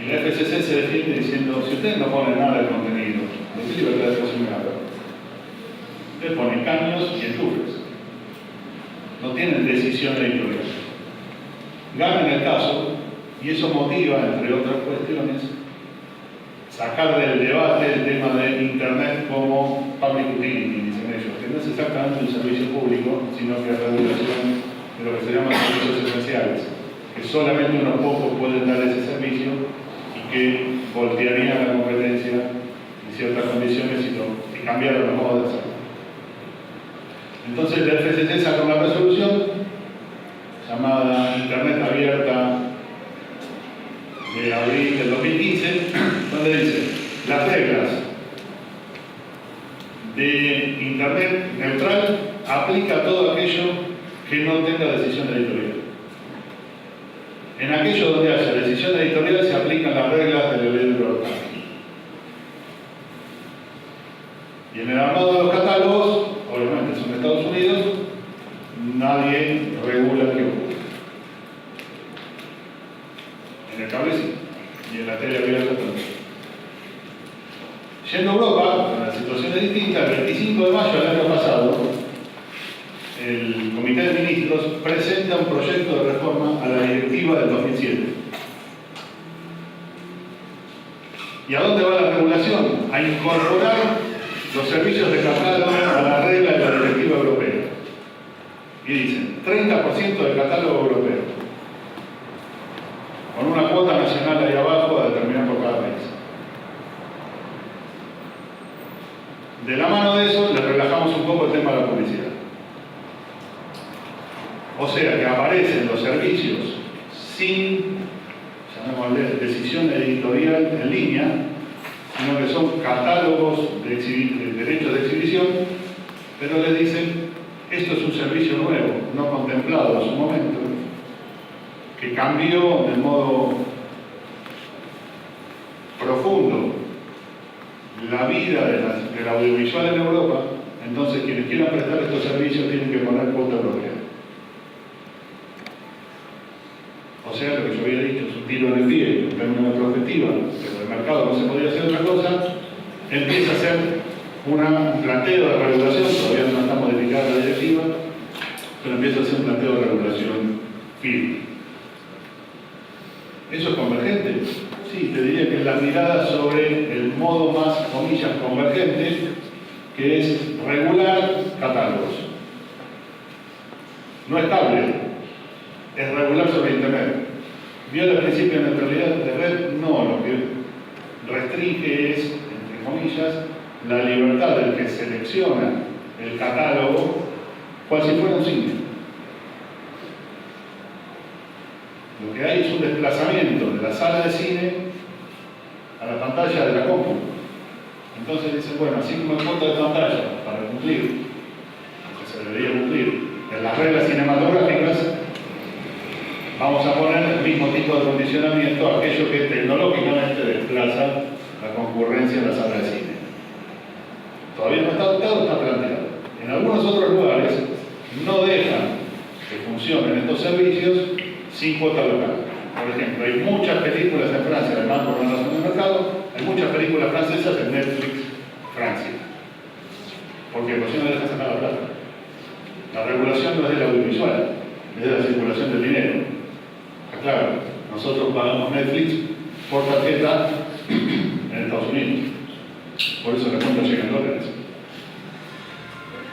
Y la FCC se defiende diciendo: si ustedes no ponen nada de contenido, ¿de qué libertad de expresión me hablan? Ustedes ponen caños y enchufes. No tienen decisión editorial. Ganan el caso y eso motiva, entre otras cuestiones, sacar del debate el tema de Internet como public utility, dicen ellos, que no es exactamente un servicio público, sino que es regulación de lo que se llaman servicios esenciales, que solamente unos pocos pueden dar ese servicio y que voltearían la competencia en ciertas condiciones y cambiaron los modos de hacerlo. Entonces la FCC saca una resolución llamada Internet Abierta de abril del 2015, donde dice: las reglas de Internet neutral aplica a todo aquello que no tenga decisión editorial. En aquello donde haya decisión editorial se aplican las reglas de la ley de broadcasting. Y en el armado de los catálogos, obviamente son de Estados Unidos, nadie regula qué ocurre. En el cable sí, y en la tele abierta también. Yendo a Europa, la situación es distinta. El 25 de mayo del año pasado, el Comité de Ministros presenta un proyecto de reforma a la directiva del 2007. ¿Y a dónde va la regulación? A incorporar los servicios de catálogo a la regla de la directiva europea. Y dicen, 30% del catálogo europeo, con una cuota nacional ahí abajo a determinar por cada país. De la mano de eso, le relajamos un poco el tema de la publicidad. O sea, que aparecen los servicios sin, llamémosle, decisión editorial en línea, sino que son catálogos de derechos de exhibición pero les dicen, esto es un servicio nuevo, no contemplado en su momento, que cambió de modo profundo la vida del audiovisual en Europa. Entonces quienes quieran prestar estos servicios tienen que poner cuota propia. O sea, lo que yo había dicho es un tiro en el pie, en términos de perspectiva, pero el mercado no se podía hacer otra cosa, empieza a ser un planteo de regulación, todavía no está modificada la directiva, pero empieza a ser un planteo de regulación firme. ¿Eso es convergente? Sí, te diría que es la mirada sobre el modo más, comillas, convergente, que es regular catálogos. No estable, es regular sobre Internet. ¿Viola el principio de neutralidad de red? No, lo que restringe es, entre comillas, la libertad del que selecciona el catálogo, cual si fuera un cine. Lo que hay es un desplazamiento de la sala de cine a la pantalla de la compu. Entonces dicen, bueno, así como el cuota de pantalla para cumplir, que se debería cumplir, en las reglas cinematográficas, vamos a poner el mismo tipo de condicionamiento a aquello que tecnológicamente desplaza la concurrencia en la sala de cine. Todavía no está adoptado, está planteado. En algunos otros lugares no dejan que funcionen estos servicios sin cuota local. Por ejemplo, hay muchas películas en Francia, además por una razón de mercado, hay muchas películas francesas en Netflix Francia. ¿Por qué? Porque no dejan sacar la plata. La regulación no es del audiovisual, es de la circulación del dinero. Claro, nosotros pagamos Netflix por tarjeta en Estados Unidos. Por eso la cuenta llega en dólares.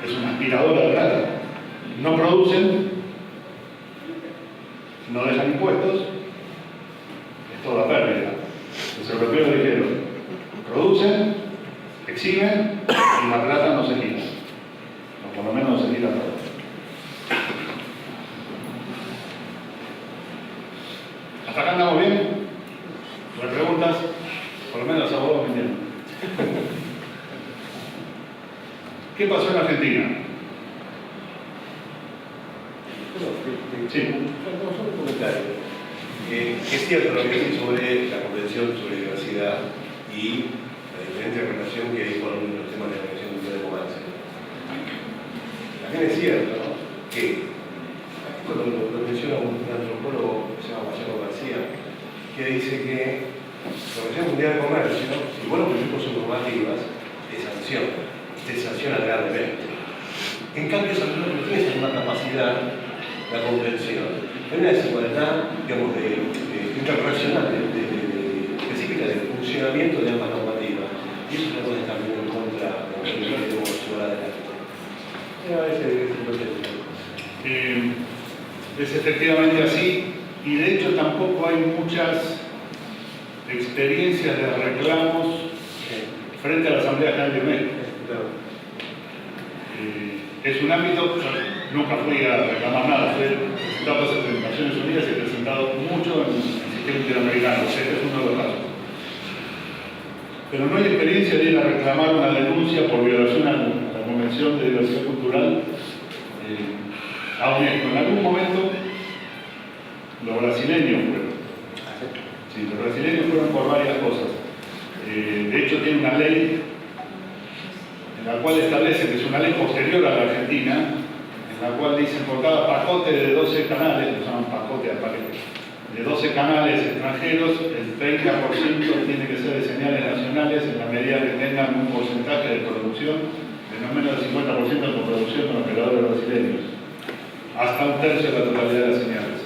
Es una aspiradora de plata. No producen, no dejan impuestos, es toda pérdida. Los europeos dijeron, producen, exhiben y la plata no se gira. O por lo menos no se gira todo. ¿Hasta acá andamos bien? ¿Las preguntas? Por lo menos los abogados me entienden. ¿Qué pasó en Argentina? Sí. Solo un comentario. Es cierto lo que dice sobre la Convención sobre Diversidad y la diferente relación que hay con los temas de la Convención Mundial de Comercio. También es cierto, ¿no?, que lo menciona un antropólogo que se llama Guillermo García, que dice que la Convención Mundial de Comercio, si vos lo que sus normativas, te sanciona gravemente. En cambio, esa persona no tiene esa misma capacidad, la convención. Hay una desigualdad, digamos, interrelacional, específica del funcionamiento de ambas normativas. Y eso es una cosa que está muy en contra de lo que debemos llevar adelante. Es efectivamente así, y de hecho tampoco hay muchas experiencias de reclamos frente a la Asamblea General de UNESCO. Es un ámbito, yo nunca fui a reclamar nada, fui presentado en Naciones Unidas y he presentado mucho en el sistema interamericano, este es uno de los casos. Pero no hay experiencia de ir a reclamar una denuncia por violación a la Convención de Diversidad Cultural a UNESCO. En algún momento los brasileños fueron. Sí, los brasileños fueron por varias cosas. De hecho tiene una ley en la cual establece, que es una ley posterior a la Argentina, en la cual dicen por cada pacote de 12 canales, lo llaman pacote a paquete, de 12 canales extranjeros, el 30% tiene que ser de señales nacionales en la medida que tengan un porcentaje de producción de no menos del 50% de coproducción con operadores brasileños, hasta un tercio de la totalidad de las señales.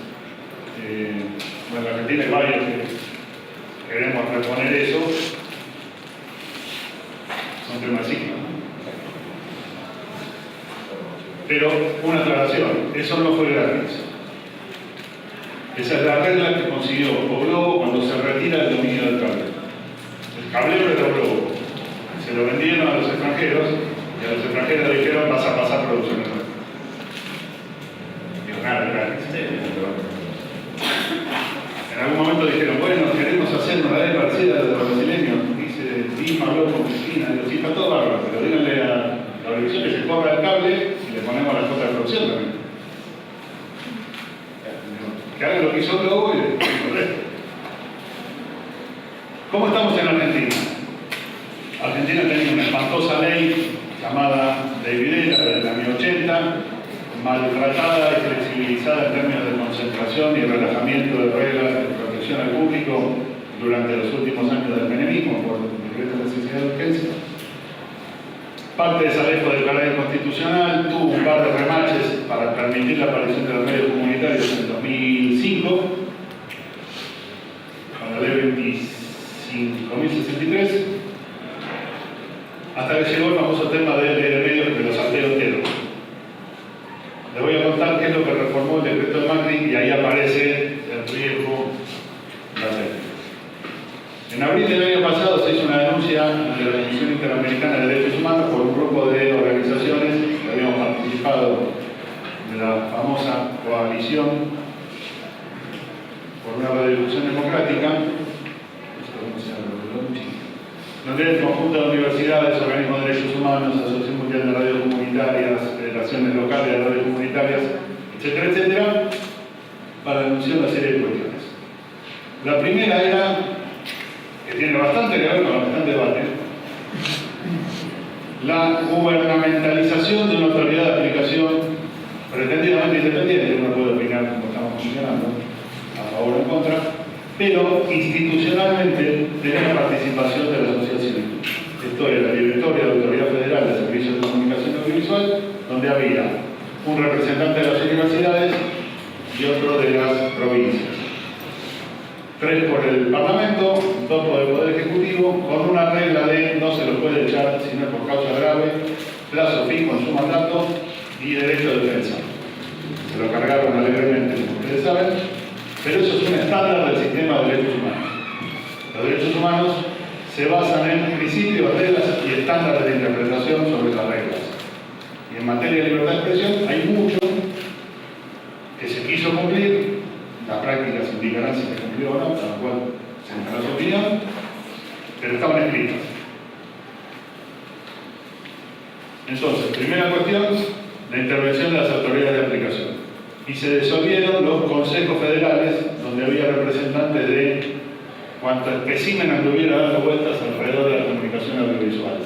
Bueno, en Argentina hay varios que queremos reponer eso, son temas signos. Pero una aclaración, eso no fue gratis. Esa es la regla que consiguió O Globo cuando se retira el dominio del cable. El cablero era O Globo. Se lo vendieron a los extranjeros y a los extranjeros dijeron vas a pasar producción en red. Digo, nada, gratis. En algún momento dijeron, bueno, queremos hacer una ley parecida a la de los brasileños. Dice, Dima habló con Cristina, digo, sí, está todo bárbaro, pero díganle a la televisión que se cobra el cable maltratada y flexibilizada en términos de concentración y relajamiento de reglas de protección al público durante los últimos años del menemismo por decreto de necesidad de urgencia. Parte de esa ley fue declarada inconstitucional, tuvo un par de remaches para permitir la aparición de los medios comunitarios en el 2005, con la ley 25.063, hasta que llegó el famoso tema de medios que lo salteo entero. Les voy a contar qué es lo que reformó el decreto de Macri y ahí aparece el riesgo latente. En abril del año pasado se hizo una denuncia de la Comisión Interamericana de Derechos Humanos por un grupo de organizaciones que habíamos participado de la famosa coalición por una redistribución democrática, donde el conjunto de universidades, organismos de derechos humanos, Asociación Mundial de Radios Comunitarias, federaciones locales de radios comunitarias, etcétera, etcétera, para denunciar una serie de cuestiones. La primera era, que tiene bastante que ver con lo que está en debate, la gubernamentalización de una autoridad de aplicación pretendidamente independiente. Uno puede opinar cómo estamos funcionando, a favor o en contra, pero institucionalmente tenía la participación de la sociedad civil. Esto era la Directoria de la Autoridad Federal de Servicios de Comunicación Audiovisual, donde había un representante de las universidades y otro de las provincias. 3 por el Parlamento, 2 por el Poder Ejecutivo, con una regla de no se lo puede echar si no es por causa grave, plazo fijo en su mandato y derecho de defensa. Se lo cargaron alegremente, como ustedes saben, pero eso es un estándar del sistema de derechos humanos. Los derechos humanos se basan en principios, reglas y estándares de interpretación sobre las reglas. Y en materia de libertad de expresión hay mucho que se quiso cumplir. Las prácticas indicarán si se cumplió o no, cada cual se dará su opinión, pero estaban escritas. Entonces, primera cuestión, la intervención de las autoridades de aplicación. Y se disolvieron los consejos federales, donde había representantes de cuanto especímenes que hubiera dando vueltas alrededor de la comunicación audiovisual.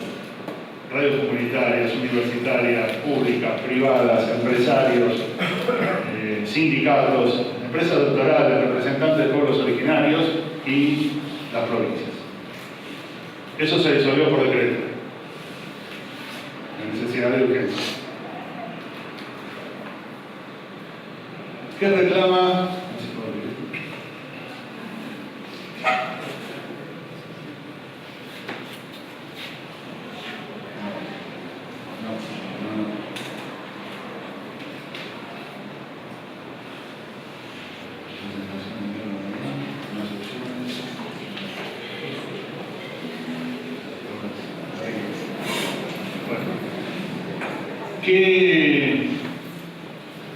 Radios comunitarias, universitarias, públicas, privadas, empresarios, sindicatos, empresas doctorales, representantes de pueblos originarios y las provincias. Eso se disolvió por decreto, la necesidad de urgencia. ¿Qué reclama?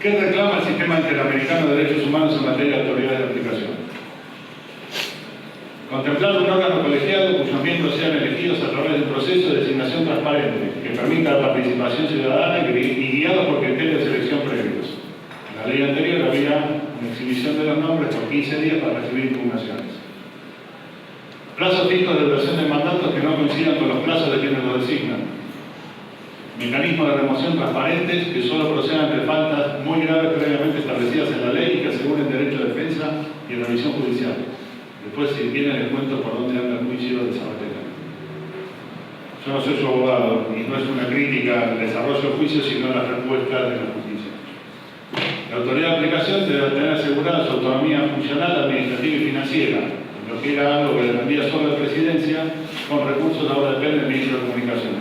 ¿Qué reclama el Sistema Interamericano de Derechos Humanos en materia de autoridades de aplicación? Contemplar un órgano colegiado cuyos miembros sean elegidos a través de un proceso de designación transparente que permita la participación ciudadana y guiados por criterios de selección previos. En la ley anterior había una exhibición de los nombres por 15 días para recibir impugnaciones. Plazos fijos de duración de mandatos que no coincidan con los plazos de quienes lo designan. Mecanismos de remoción transparentes que solo procedan de faltas muy graves previamente establecidas en la ley y que aseguren derecho de defensa y revisión judicial. Después, si quieren, les cuento por dónde anda el juicio de Sabatella. Yo no soy su abogado y no es una crítica al desarrollo del juicio, sino a las respuestas de la justicia. La autoridad de aplicación debe tener asegurada su autonomía funcional, administrativa y financiera, lo que era algo que dependía solo de presidencia, con recursos ahora depende del ministro de Comunicación.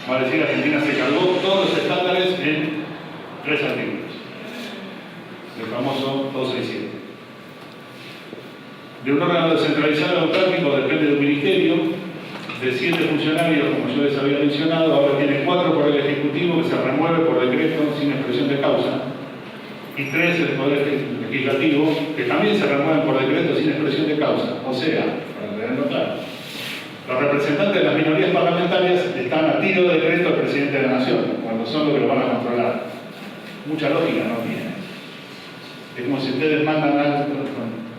Vale decir, Argentina se cargó todos los estándares en 3 artículos. El famoso 267. De un órgano descentralizado autárquico depende de un ministerio, de 7 funcionarios, como yo les había mencionado, ahora tiene 4 por el Ejecutivo, que se remueve por decreto sin expresión de causa, y 3 el Poder Legislativo, que también se remueven por decreto sin expresión de causa. O sea, para tenerlo claro, los representantes de las minorías parlamentarias están a tiro de decreto del presidente de la Nación, cuando son los que lo van a controlar. Mucha lógica no tiene. Es como si ustedes mandan a,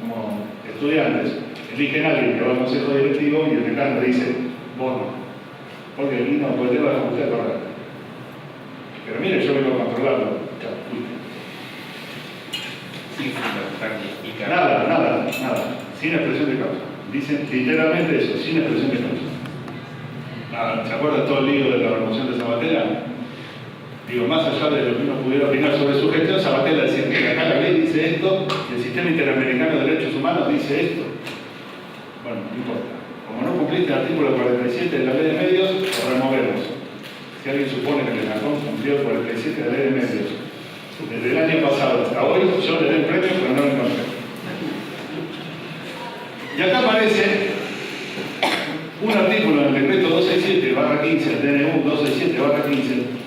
como estudiantes, eligen a alguien que va al consejo directivo y el decano le dice, vos no. Porque aquí no, porque te vas a usted correr. Pero mire, yo vengo a controlarlo. Sin fundamentar ni explicar. Nada. Sin expresión de causa. Dicen literalmente eso, sin expresión de causa. ¿Se acuerdan todo el lío de la remoción de Sabatella? Digo, más allá de lo que uno pudiera opinar sobre su gestión, Sabatella decía que acá la ley dice esto y el Sistema Interamericano de Derechos Humanos dice esto. Bueno, no importa. Como no cumpliste el artículo 47 de la Ley de Medios, lo removemos. Si alguien supone que el ENACOM cumplió el 47 de la Ley de Medios, desde el año pasado hasta hoy, yo le doy el premio, pero no lo encontré. Y acá aparece un artículo en el decreto 267/15, el DNU 267/15,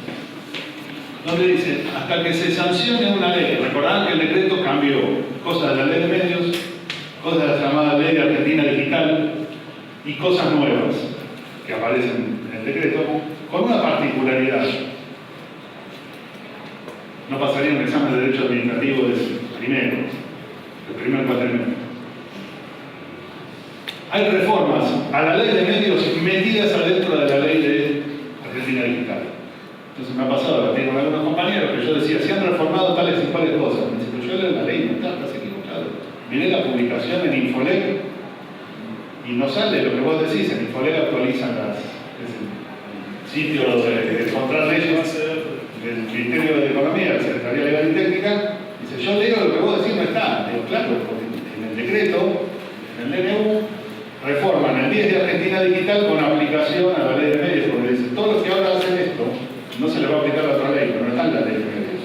donde dice, hasta que se sancione una ley. Recordarán que el decreto cambió cosas de la Ley de Medios, cosas de la llamada Ley de Argentina Digital y cosas nuevas que aparecen en el decreto, con una particularidad. No pasaría un examen de derecho administrativo el primer cuatrimestre. Hay reformas a la Ley de Medios metidas adentro de la Ley de Argentina Digital. Entonces me ha pasado, tengo con algunos compañeros que yo decía, se han reformado tales y cuales cosas. Me dice, pero yo leo la ley, no estás equivocado. Miré la publicación en Infolec y no sale lo que vos decís. En Infolec actualizan es el sitio de control leyes del Ministerio de Economía, la Secretaría Legal y Técnica. Dice, yo leo lo que vos decís, no está. Digo, claro, porque en el decreto, en el DNU, reforman el 10 de Argentina Digital con aplicación a la Ley de Medios, porque dice, todos los que ahora hacen esto, no se le va a aplicar la otra ley, pero no está en la Ley de Medios,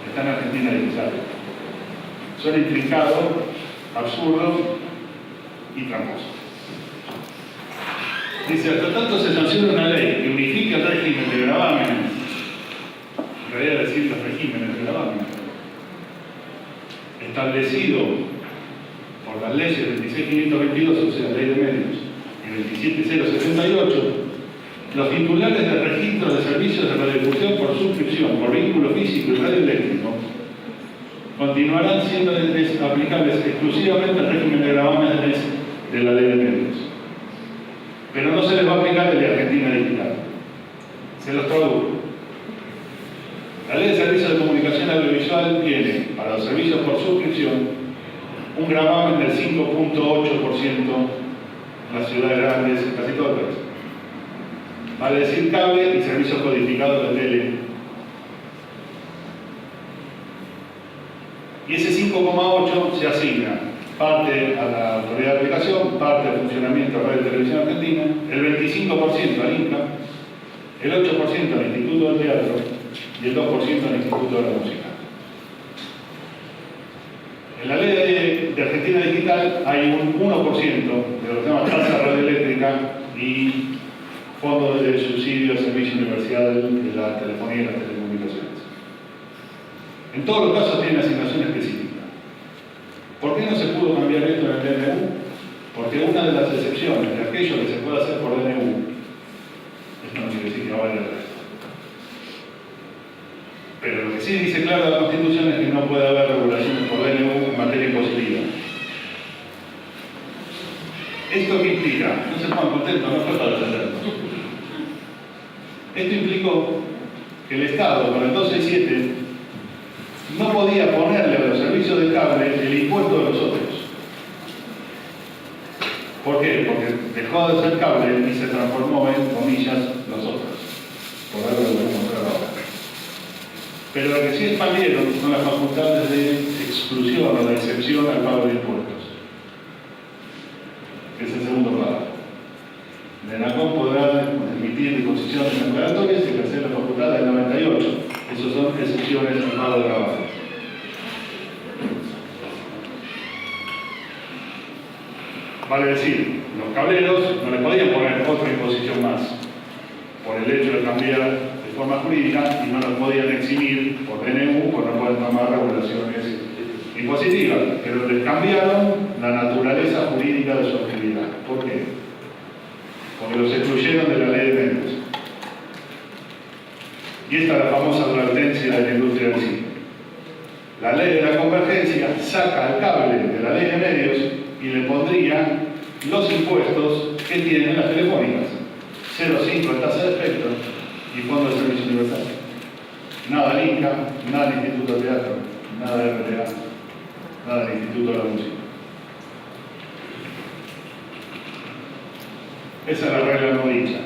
está en Argentina Digital. Suena intrincado, absurdo y tramposo. Dice, hasta tanto se sanciona una ley que unifique el régimen de gravámenes, en realidad decir los regímenes de gravámenes, establecido por las leyes 26.522, o sea, Ley de Medios, y 27.078, los titulares de registros de servicios de radiodifusión por suscripción, por vínculo físico y radioeléctrico, continuarán siendo aplicables exclusivamente al régimen de gravámenes de la Ley de Medios. Pero no se les va a aplicar el de Argentina Digital. Se los traduzco. La Ley de Servicios de Comunicación Audiovisual tiene, para los servicios por suscripción, un gravamen del 5.8% en las ciudades grandes, casi todo el país. Vale decir cable y servicios codificados de tele. Y ese 5,8 se asigna parte a la autoridad de aplicación, parte al funcionamiento de Radio y Televisión Argentina, el 25% al INCA, el 8% al Instituto del Teatro y el 2% al Instituto de la Música. En la Ley de Argentina Digital hay un 1% de los temas tasa radioeléctrica y Fondo de Subsidio al Servicio Universal de la Telefonía y las Telecomunicaciones. En todos los casos tiene asignación específica. ¿Por qué no se pudo cambiar esto en el DNU? Porque una de las excepciones de aquello que se puede hacer por DNU, esto no quiere decir que vaya el resto. Pero lo que sí dice claro la Constitución es que no puede haber regulaciones por DNU en materia impositiva. ¿Esto qué implica? No se pongan contentos, no fue para defenderlo. Esto implicó que el Estado, con el 267, no podía ponerle a los servicios de cable el impuesto de los otros. ¿Por qué? Porque dejó de ser cable y se transformó en, comillas, los otros. Por algo lo voy a mostrar ahora. Pero lo que sí expandieron son las facultades de exclusión o de excepción al pago de impuestos. Que es el segundo párrafo. El ENACOM podrá emitir disposiciones declaratorias y ejercer la facultad del 98. Esos son excepciones al pago de trabajo. Vale decir, los cableros no le podían poner otra imposición más por el hecho de cambiar de forma jurídica y no los podían eximir por DNU, por no poder tomar regulaciones impositivas, pero les cambiaron la naturaleza jurídica de su actividad. ¿Por qué? Porque los excluyeron de la Ley de Medios. Y esta es la famosa advertencia de la industria del cine. La Ley de la Convergencia saca al cable de la Ley de Medios y le pondría los impuestos que tienen las telefónicas. 0,5 en tasa de espectro y fondo de servicio universal. Nada del Inca, nada del Instituto de Teatro, nada de RTA, nada del Instituto de la Música. Esa es la regla no dicha.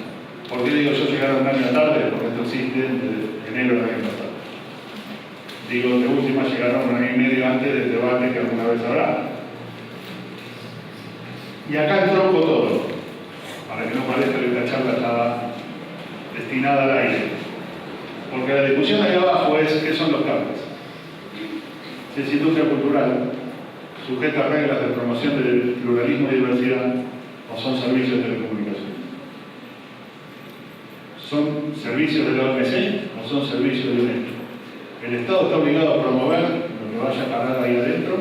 ¿Por qué digo yo llegar un año tarde? Porque esto existe desde enero del año pasado. Digo, de última llegaron un año y medio antes del debate que alguna vez habrá. Y acá entronco todo, para que no parezca que la charla estaba destinada al aire. Porque la discusión ahí abajo es qué son los cables. Si es industria cultural, sujeta a reglas de promoción del pluralismo y diversidad, o son servicios de telecomunicación. ¿Son servicios de la OMC o son servicios de UNESCO? ¿El Estado está obligado a promover lo que vaya a parar ahí adentro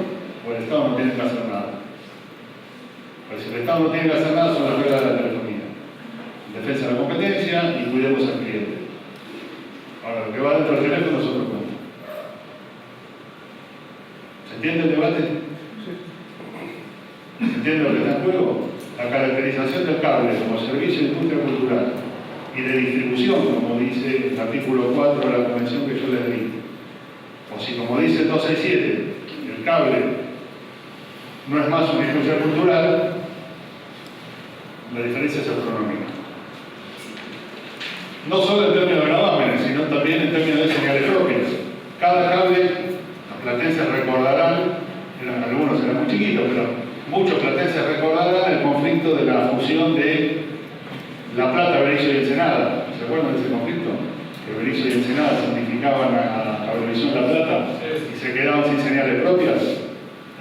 o el Estado no tiene que hacer nada? Pues si el Estado no tiene que hacer nada, son las reglas de la telefonía. Defensa de la competencia y cuidemos al cliente. Ahora, lo que va dentro del teléfono es otro cuento. ¿Se entiende el debate? ¿Se entiende lo que está en juego? La caracterización del cable como servicio de industria cultural y de distribución, como dice el artículo 4 de la convención que yo les di. O si, como dice el 267, el cable no es más una industria cultural, la diferencia es astronómica. No solo en términos de gravámenes, sino también en términos de señales propias. Cada cable, los platenses recordarán, algunos eran muy chiquitos, pero muchos platenses recordarán el conflicto de la fusión de La Plata, Berisso y Ensenada. ¿Se acuerdan de ese conflicto? Que Berisso y Ensenada santificaban a Cablevisión La Plata y se quedaban sin señales propias.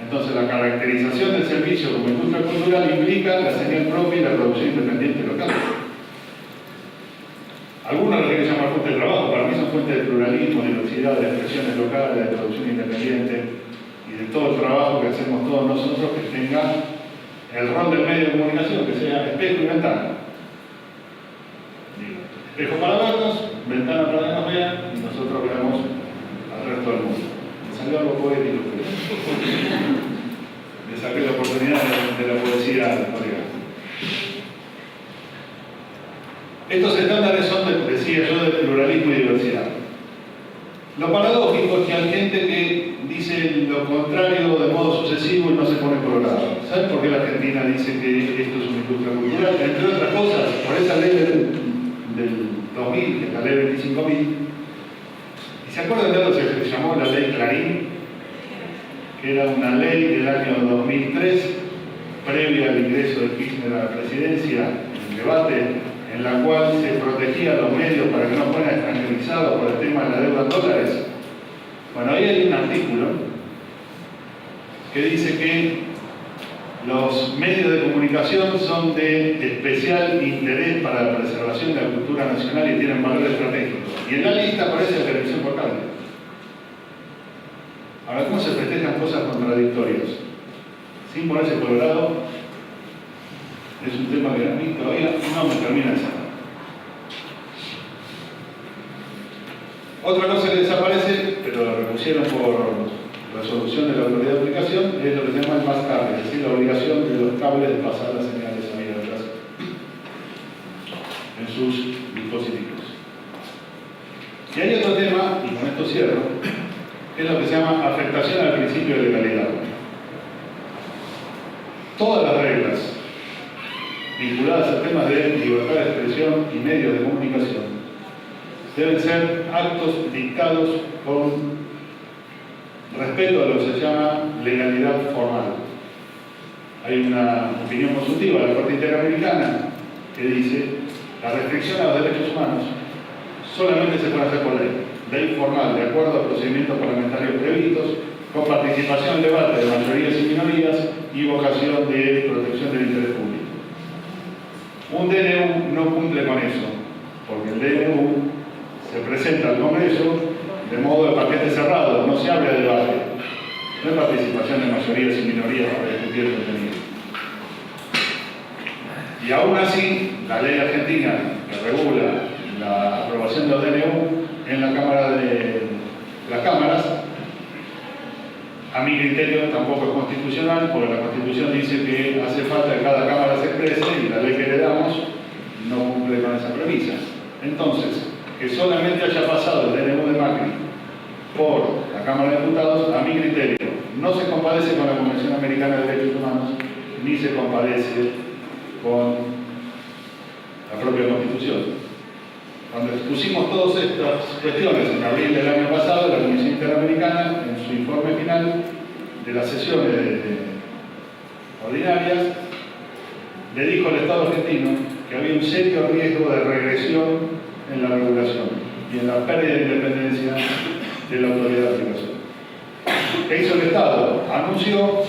Entonces la caracterización del servicio como industria cultural implica la señal propia y la producción independiente local. Algunos lo quieren llamar fuente de trabajo, para mí son fuentes de pluralismo, diversidad, de expresiones locales, de producción independiente y de todo el trabajo que hacemos todos nosotros que tenga el rol del medio de comunicación, que sea espejo y ventana. Espejo para vernos, ventana para que nos vean y nosotros veamos al resto del mundo. Me salió algo poético, pero le saqué la oportunidad de la poesía al colega. Estos estándares son, decía yo, de pluralismo y diversidad. Lo paradójico es que hay gente que dice lo contrario de modo sucesivo y no se pone colorado. ¿Saben por qué la Argentina dice que esto es una industria cultural? Entre otras cosas, por esa ley del 2000, que es la ley 25.000. ¿Y se acuerdan de algo que se llamó la ley Clarín? Que era una ley del año 2003, previa al ingreso de Kirchner a la presidencia, en el debate, en la cual se protegía a los medios para que no fueran extranjerizados por el tema de la deuda en dólares. Bueno, ahí hay un artículo que dice que los medios de comunicación son de especial interés para la preservación de la cultura nacional y tienen valor estratégico. Y en la lista aparece la televisión por cable. Ahora, ¿cómo se festejan cosas contradictorias? Sin ponerse colorado, es un tema que a mí todavía no me termina de sacar. Otra cosa que desaparece, pero la repusieron por resolución de la autoridad de aplicación, es lo que se llama el más cable, es decir, la obligación de los cables de pasar las señales abiertas en sus dispositivos. Y hay otro tema, y con esto cierro, que es lo que se llama afectación al principio de legalidad. Todas las reglas vinculadas a temas de libertad de expresión y medios de comunicación deben ser actos dictados con respeto a lo que se llama legalidad formal. Hay una opinión consultiva de la Corte Interamericana que dice la restricción a los derechos humanos solamente se puede hacer por ley formal, de acuerdo a procedimientos parlamentarios previstos, con participación en debate de mayorías y minorías y vocación de protección del interés público. Un DNU no cumple con eso, porque el DNU se presenta al Congreso de modo de paquete cerrado, no se abre de debate, no hay participación de mayorías y minorías para discutir el contenido. Y aún así, la ley argentina que regula la aprobación de los DNU en la Cámara de las cámaras, a mi criterio tampoco es constitucional, porque la Constitución dice que hace falta que cada Cámara se exprese y la ley que le damos no cumple con esa premisa. Entonces, que solamente haya pasado el DNU de Macri por la Cámara de Diputados, a mi criterio, no se compadece con la Convención Americana de Derechos Humanos, ni se compadece con la propia Constitución. Cuando expusimos todas estas cuestiones en abril del año pasado, la Comisión Interamericana, en su informe final de las sesiones ordinarias, le dijo al Estado argentino que había un serio riesgo de regresión en la regulación y en la pérdida de independencia de la autoridad de aplicación. ¿Qué hizo el Estado? Anunció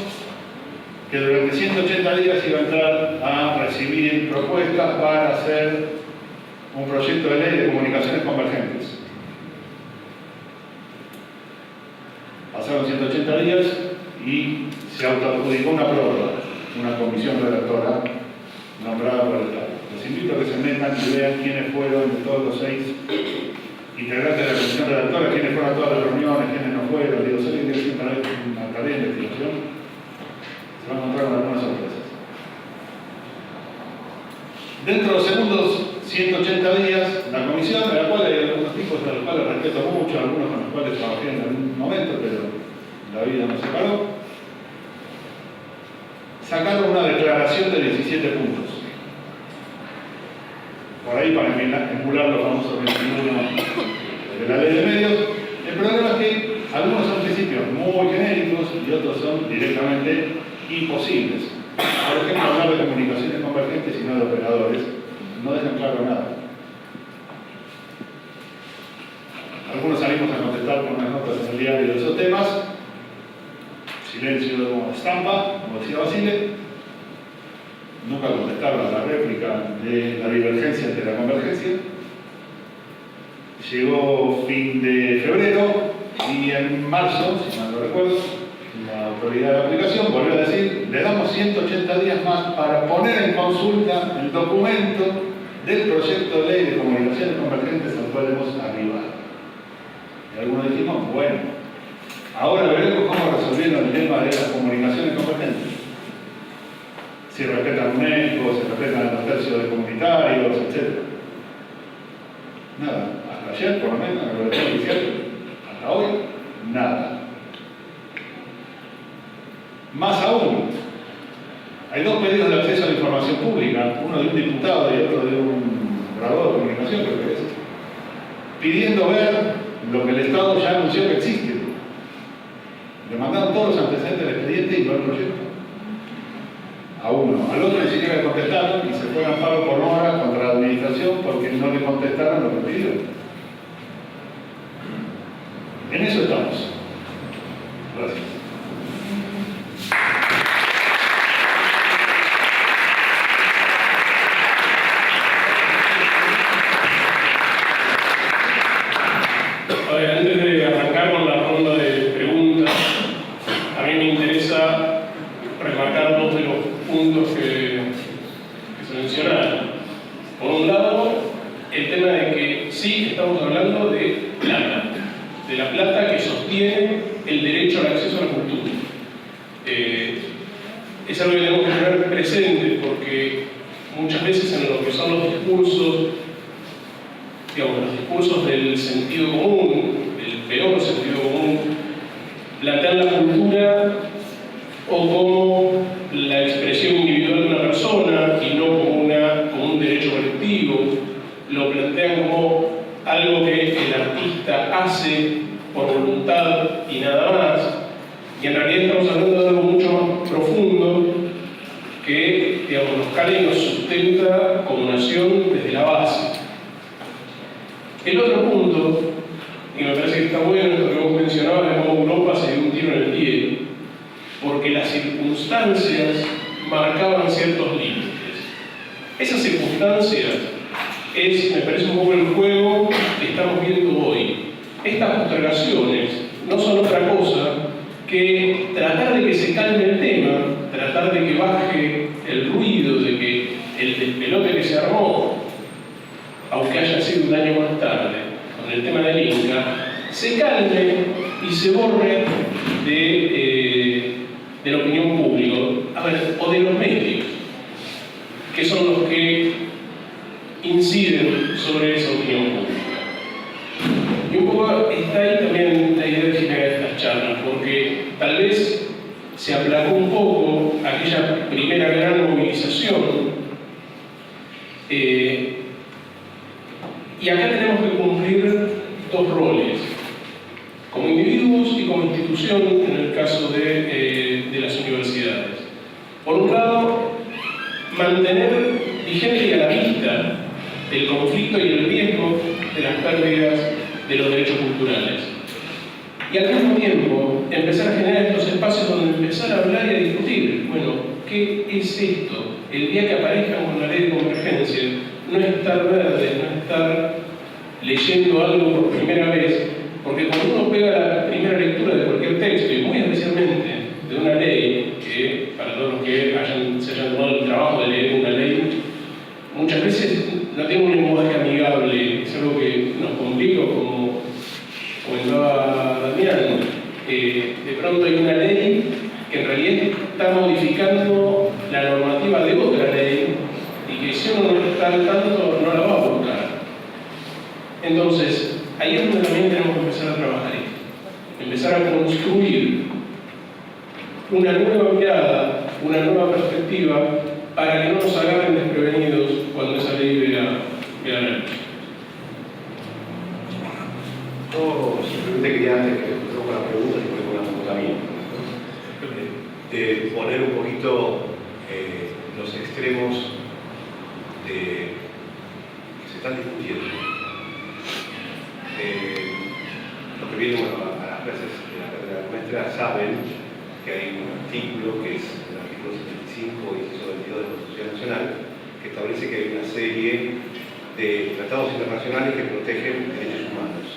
que durante 180 días iba a entrar a recibir propuestas para hacer un proyecto de ley de comunicaciones convergentes. Pasaron 180 días y se autoadjudicó una prórroga, una comisión redactora nombrada por el Estado. Les invito a que se metan y vean quiénes fueron de todos los 6 integrantes de la comisión redactora, quiénes fueron a todas las reuniones, quiénes no fueron. Digo, si alguien tiene una tarea de investigación, se va a encontrar con algunas sorpresas. Dentro de los segundos 180 días, la comisión, de la cual hay algunos tipos a los cuales respeto mucho, algunos con los cuales trabajé en algún momento, pero la vida nos separó, sacaron una declaración de 17 puntos. Por ahí para emular los famosos 21 de la ley de medios. El problema es que algunos son principios muy genéricos y otros son directamente imposibles. Por ejemplo, hablar de comunicaciones convergentes y no de operadores no dejan claro nada. Algunos salimos a contestar con unas notas en el diario de esos temas. Silencio de estampa, como decía Basile. Nunca contestaron a la réplica de la divergencia entre la convergencia. Llegó fin de febrero y en marzo, si mal no recuerdo, la autoridad de aplicación volvió a decir: le damos 180 días más para poner en consulta el documento del proyecto de ley de comunicaciones convergentes al cual hemos arribado. Y algunos dijimos, bueno, ahora veremos cómo resolvieron el tema de las comunicaciones convergentes. Si respetan UNESCO, si respetan los tercios de comunitarios, etc. Nada, hasta ayer por lo menos, en el boletín oficial, hasta hoy, nada. Más aún, hay 2 pedidos de acceso a la información pública, uno de un diputado y otro de un orador de comunicación, creo que es, pidiendo ver lo que el Estado ya anunció que existe. Le mandaron todos los antecedentes del expediente y no el proyecto. A uno, al otro ni siquiera le contestaron y se fue a amparo por mora contra la administración porque no le contestaron lo que pidió. En eso estamos. Gracias. A ver, antes de arrancar con la ronda de preguntas, a mí me interesa remarcar 2 de los puntos que se mencionaron. Por un lado, el tema de que sí estamos hablando de plata, de la plata que sostiene el derecho al acceso a la cultura. Es algo que tenemos que tener presente porque muchas veces en lo que son los discursos, digamos, los discursos del sentido común, del peor sentido común, plantean la cultura o como la expresión individual de una persona y no como un derecho colectivo. Lo plantean como algo que el artista hace por voluntad y nada más. Y en realidad estamos hablando de algo mucho más profundo que, digamos, nos cala y nos sustenta como nación desde la base. El otro punto, y me parece que está bueno esto que vos mencionabas, de cómo Europa se dio un tiro en el pie, porque las circunstancias marcaban ciertos límites. Esas circunstancias me parece un poco el juego que estamos viendo hoy. Estas postergaciones no son otra cosa que tratar de que se calme el tema, tratar de que baje el ruido, de que el despelote que se armó, aunque haya sido un año más tarde, con el tema del Inca, se calme y se borre de la opinión pública, o de los medios, que son los que inciden sobre esa opinión pública. Y un poco está ahí también la idea de generar estas charlas, porque tal vez se aplacó un poco aquella primera gran movilización. Y acá tenemos que cumplir dos roles, como individuos y como institución en el caso de las universidades. Por un lado, mantener vigente y a la vista el conflicto y el riesgo de las pérdidas de los derechos culturales. Y al mismo tiempo, empezar a generar estos espacios donde empezar a hablar y a discutir, bueno, ¿qué es esto? El día que aparezca con la ley de convergencia, no estar verde, no estar leyendo algo por primera vez, porque cuando uno pega la primera lectura de cualquier texto, y muy especialmente de una ley, que para todos los que se hayan tomado el trabajo de leer una ley, muchas veces no tiene un lenguaje amigable, es algo que nos complica, como comentaba Damián. De pronto hay una ley que en realidad está modificando la normativa de otra ley, y que si uno no está al tanto no la va a votar. Entonces, ahí es donde también tenemos que empezar a trabajar esto, empezar a construir una nueva mirada, una nueva perspectiva, para que no nos agarren desprevenidos cuando esa ley vea la luz. Yo simplemente quería, antes que empecemos con las preguntas y ponemos una pregunta mía, de poner un poquito los extremos que se están discutiendo. Los que vienen a las clases de la cátedra nuestra saben que hay un artículo, que es el artículo 75 y 22 de la Constitución Nacional, que establece que hay una serie de tratados internacionales que protegen derechos humanos,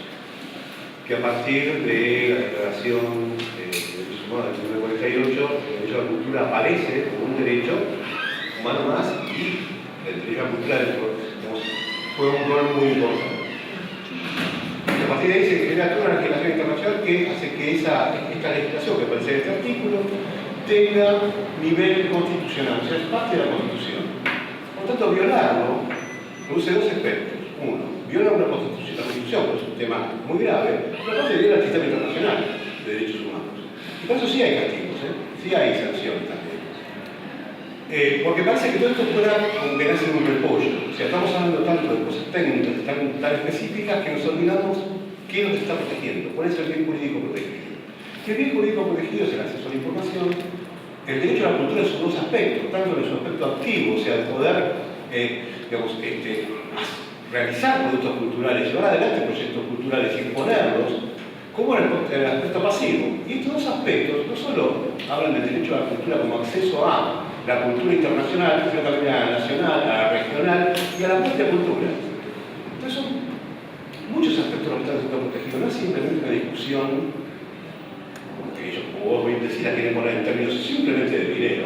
que a partir de la Declaración de Derechos Humanos de 1948, el derecho a la cultura aparece como un derecho humano más, y el derecho a la cultura fue un rol muy importante. A partir de ahí se genera toda una legislación internacional que hace que esta legislación que aparece en este artículo tenga nivel constitucional, o sea, es parte de la Constitución. Por lo tanto, violarlo produce dos aspectos. Uno, viola una Constitución, la Constitución, que es un tema muy grave, pero aparte viola el sistema internacional de derechos humanos. Y por eso sí hay castigos, sí hay sanciones también. Porque parece que todo esto fuera ganarse en un repollo. O sea, estamos hablando tanto de cosas técnicas, tan específicas, que nos olvidamos qué nos está protegiendo, cuál es el bien jurídico protegido. El bien jurídico protegido es el acceso a la información. El derecho a la cultura son dos aspectos, tanto en su aspecto activo, o sea, el poder realizar productos culturales, llevar adelante proyectos culturales y exponerlos, como en el aspecto pasivo. Y estos dos aspectos no solo hablan del derecho a la cultura como acceso a la cultura internacional, sino también a la nacional, a la regional y a la propia cultura. Entonces son muchos aspectos que están siendo protegidos, no es simplemente una discusión, como que ellos, como vos bien decís, la quieren poner en términos simplemente de dinero,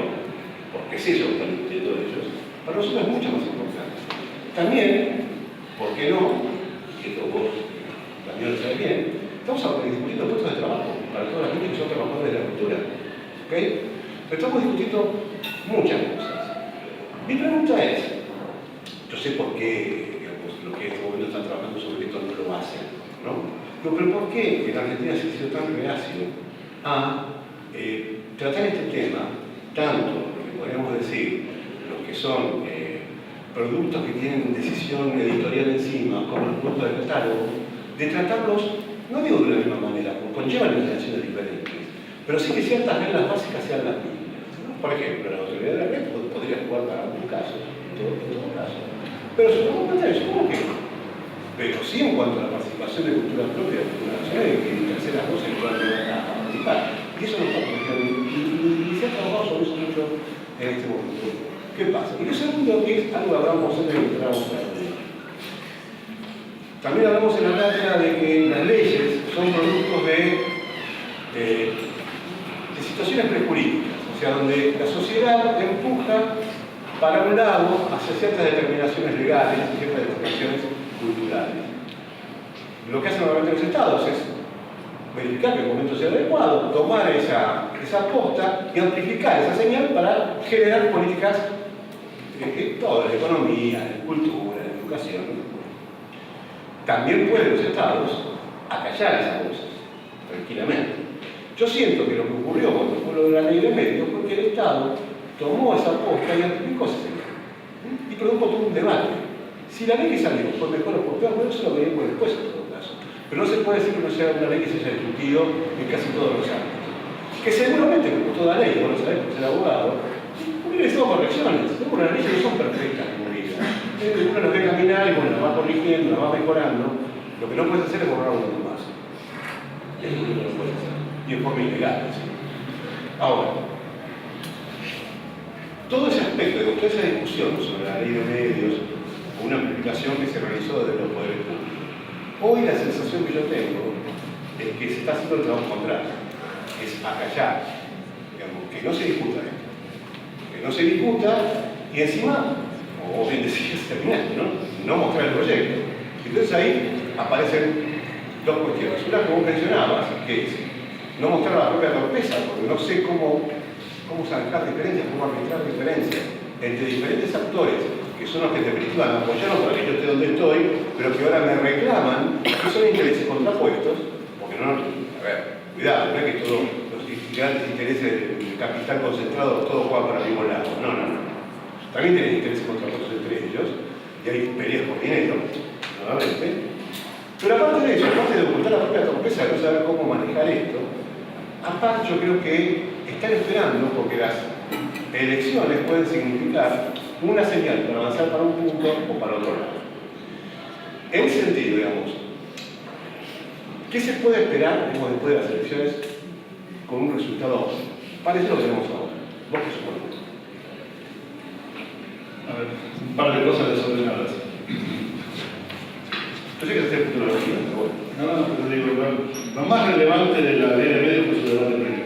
porque es eso que están discutiendo ellos. Para nosotros es mucho más importante. También, ¿por qué no? Y esto vos también lo sabés bien, estamos discutiendo puestos de trabajo para todas las gente que son trabajadores de la cultura. ¿Okay? Pero estamos discutiendo muchas cosas. Mi pregunta es, yo sé por qué, digamos, los que en este momento están trabajando sobre esto no lo hacen, ¿no? Pero ¿por qué en Argentina se ha sido tan reacio a tratar este tema, tanto lo que podríamos decir, los que son productos que tienen decisión editorial encima, como los productos de catálogo, de tratarlos, no digo de la misma manera, conllevan legislaciones diferentes, pero sí que ciertas reglas básicas sean las mismas, ¿no? Por ejemplo, la autoridad de la red podría jugar para algún caso, en todo caso. Pero supongo que no. Pero sí en cuanto a la participación de cultura propia, de cultura nacional, y que terceras voces puedan llegar a participar. Y eso no está protegido, y se ha trabajado sobre eso mucho en este momento. ¿Qué pasa? Y lo segundo, que es algo que hablamos antes de que entráramos a la ley. También hablamos en la cátedra de que las leyes son productos de situaciones prejurídicas, o sea, donde la sociedad empuja para un lado hacia ciertas determinaciones legales y ciertas determinaciones culturales. Lo que hacen normalmente los estados es verificar que el momento sea adecuado, tomar esa posta y amplificar esa señal para generar políticas todas, de economía, de cultura, de educación. También pueden los estados acallar esas voces, tranquilamente. Yo siento que lo que ocurrió cuando fue lo de la ley de medios fue que el Estado tomó esa posta y aplicó ese tema. Y produjo todo un debate. Si la ley que salió fue mejor o peor, bueno, eso lo veremos después en todo caso. Pero no se puede decir que no sea una ley que se haya discutido en casi todos los ámbitos. Que seguramente, como toda ley, vos lo sabés por ser abogado, hubiera estado correcciones. Seguro las leyes no son perfectas, como diga. Uno las ve caminar y bueno, las va corrigiendo, las va mejorando. Lo que no puedes hacer es borrar uno más. Es lo único que no puedes hacer. Y en forma ilegal. ¿Sí? Ahora, todo ese aspecto, toda esa discusión sobre la ley de medios, una amplificación que se realizó desde los poderes públicos, hoy la sensación que yo tengo es que se está haciendo el trabajo contrario, es acallar, digamos, que no se discuta esto, que no se discuta y encima, como vos bien decías, terminaste, no mostrar el proyecto. Entonces ahí aparecen dos cuestiones. Una que vos mencionabas, que es no mostrar la propia torpeza, porque no sé cómo zanjar diferencias, cómo arbitrar diferencias entre diferentes actores que son los que en definitiva me apoyaron para que yo esté donde estoy, pero que ahora me reclaman que son intereses contrapuestos, porque no, a ver, cuidado, no es que todos los grandes intereses del capital concentrado todos juegan para el mismo lado, no. También tienen intereses contrapuestos entre ellos, y hay peleas por dinero, nuevamente. Pero aparte de eso, aparte de ocultar la propia torpeza de no saber cómo manejar esto, aparte yo creo que están esperando porque las elecciones pueden significar una señal para avanzar para un punto o para otro lado. En ese sentido, digamos, ¿qué se puede esperar después de las elecciones con un resultado parecido a lo que tenemos ahora? ¿Vos qué supones? A ver, un par de cosas desordenadas. Yo sé que es futurología, pero bueno. No, pero digo, lo más relevante de la ley de medios fue su debate previo.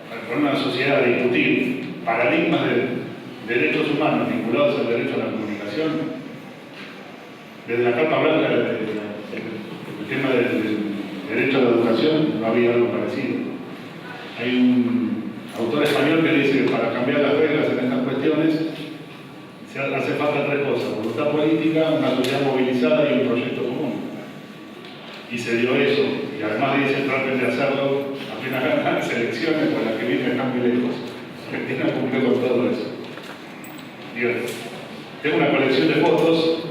Para poner una sociedad a discutir paradigmas de derechos humanos vinculados al derecho a la comunicación, desde la Carta Blanca, el tema del derecho a la educación, no había algo parecido. Hay un autor español que dice que para cambiar las reglas en estas cuestiones hace falta tres cosas: voluntad política, una sociedad movilizada y un proyecto común. Y se dio eso, y además dice traten de hacerlo apenas ganan las elecciones, pues la que viene están muy lejos. Argentina cumplió con todo eso. Digo, tengo una colección de fotos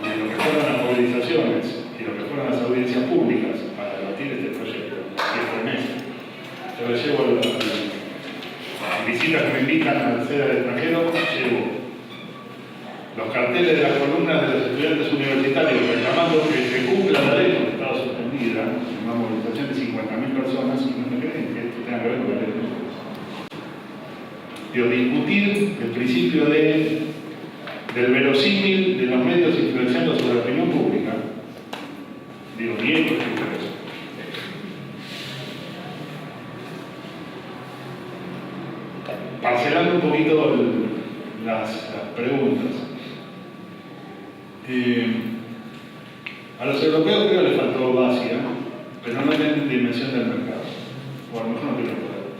de lo que fueron las movilizaciones y lo que fueron las audiencias públicas para debatir este proyecto, y este mes. Yo le llevo las visitas que me invitan a la sede del extranjero, llevo los carteles de las columnas de los estudiantes universitarios reclamando que se cumpla la ley, porque estaba suspendida, una movilización de 50.000 personas, y no me creen que esto tenga que ver con la ley. Digo, discutir el principio del verosímil de los medios influenciando sobre la opinión pública. Digo, ni esto es eso. Parcelando un poquito las preguntas. A los europeos creo que les faltó audacia, pero no tienen dimensión del mercado, o a lo mejor no tienen poder.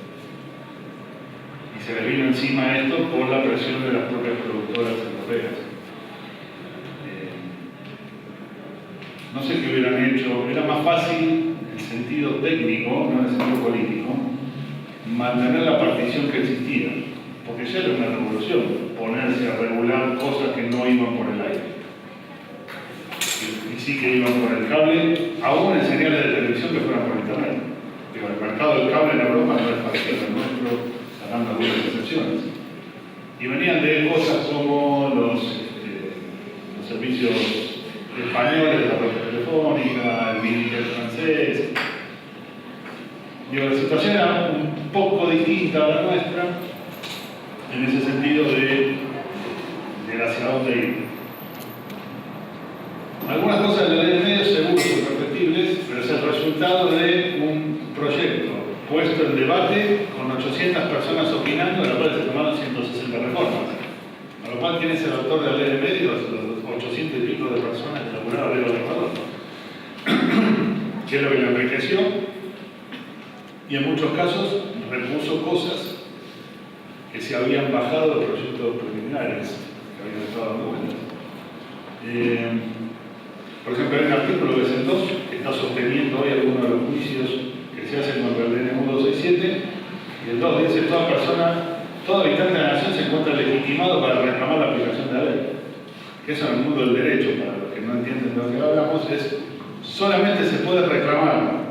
Y se les vino encima esto por la presión de las propias productoras europeas. No sé qué hubieran hecho, era más fácil en sentido técnico, no en sentido político, mantener la partición que existía, porque ya era una revolución ponerse a regular cosas que no iban por el aire. Y sí que iban por el cable, aún en señales de televisión que fueran por internet. Digo, el mercado del cable en Europa no es parecido al nuestro, sacando algunas excepciones. Y venían de cosas como los servicios españoles de la propia telefónica, el Minitel francés. Digo, la situación era un poco distinta a la nuestra, en ese sentido de hacia dónde ir. Algunas cosas de la ley de medios seguro son perfectibles, pero es el resultado de un proyecto puesto en debate con 800 personas opinando, de las cuales se tomaron 160 reformas. A lo cual, ¿quién es el autor de la ley de medios? Los 800 y pico de personas que elaboraron el gobernador. Que es lo que le enriqueció, y en muchos casos repuso cosas que se habían bajado de proyectos preliminares que habían estado dando vueltas. Por ejemplo, hay un artículo que presentó que está sosteniendo hoy algunos de los juicios que se hacen contra el DNU 267, y el 2 dice: todo habitante de la nación se encuentra legitimado para reclamar la aplicación de la ley. Que eso en el mundo del derecho, para los que no entienden de lo que hablamos, es solamente se puede reclamar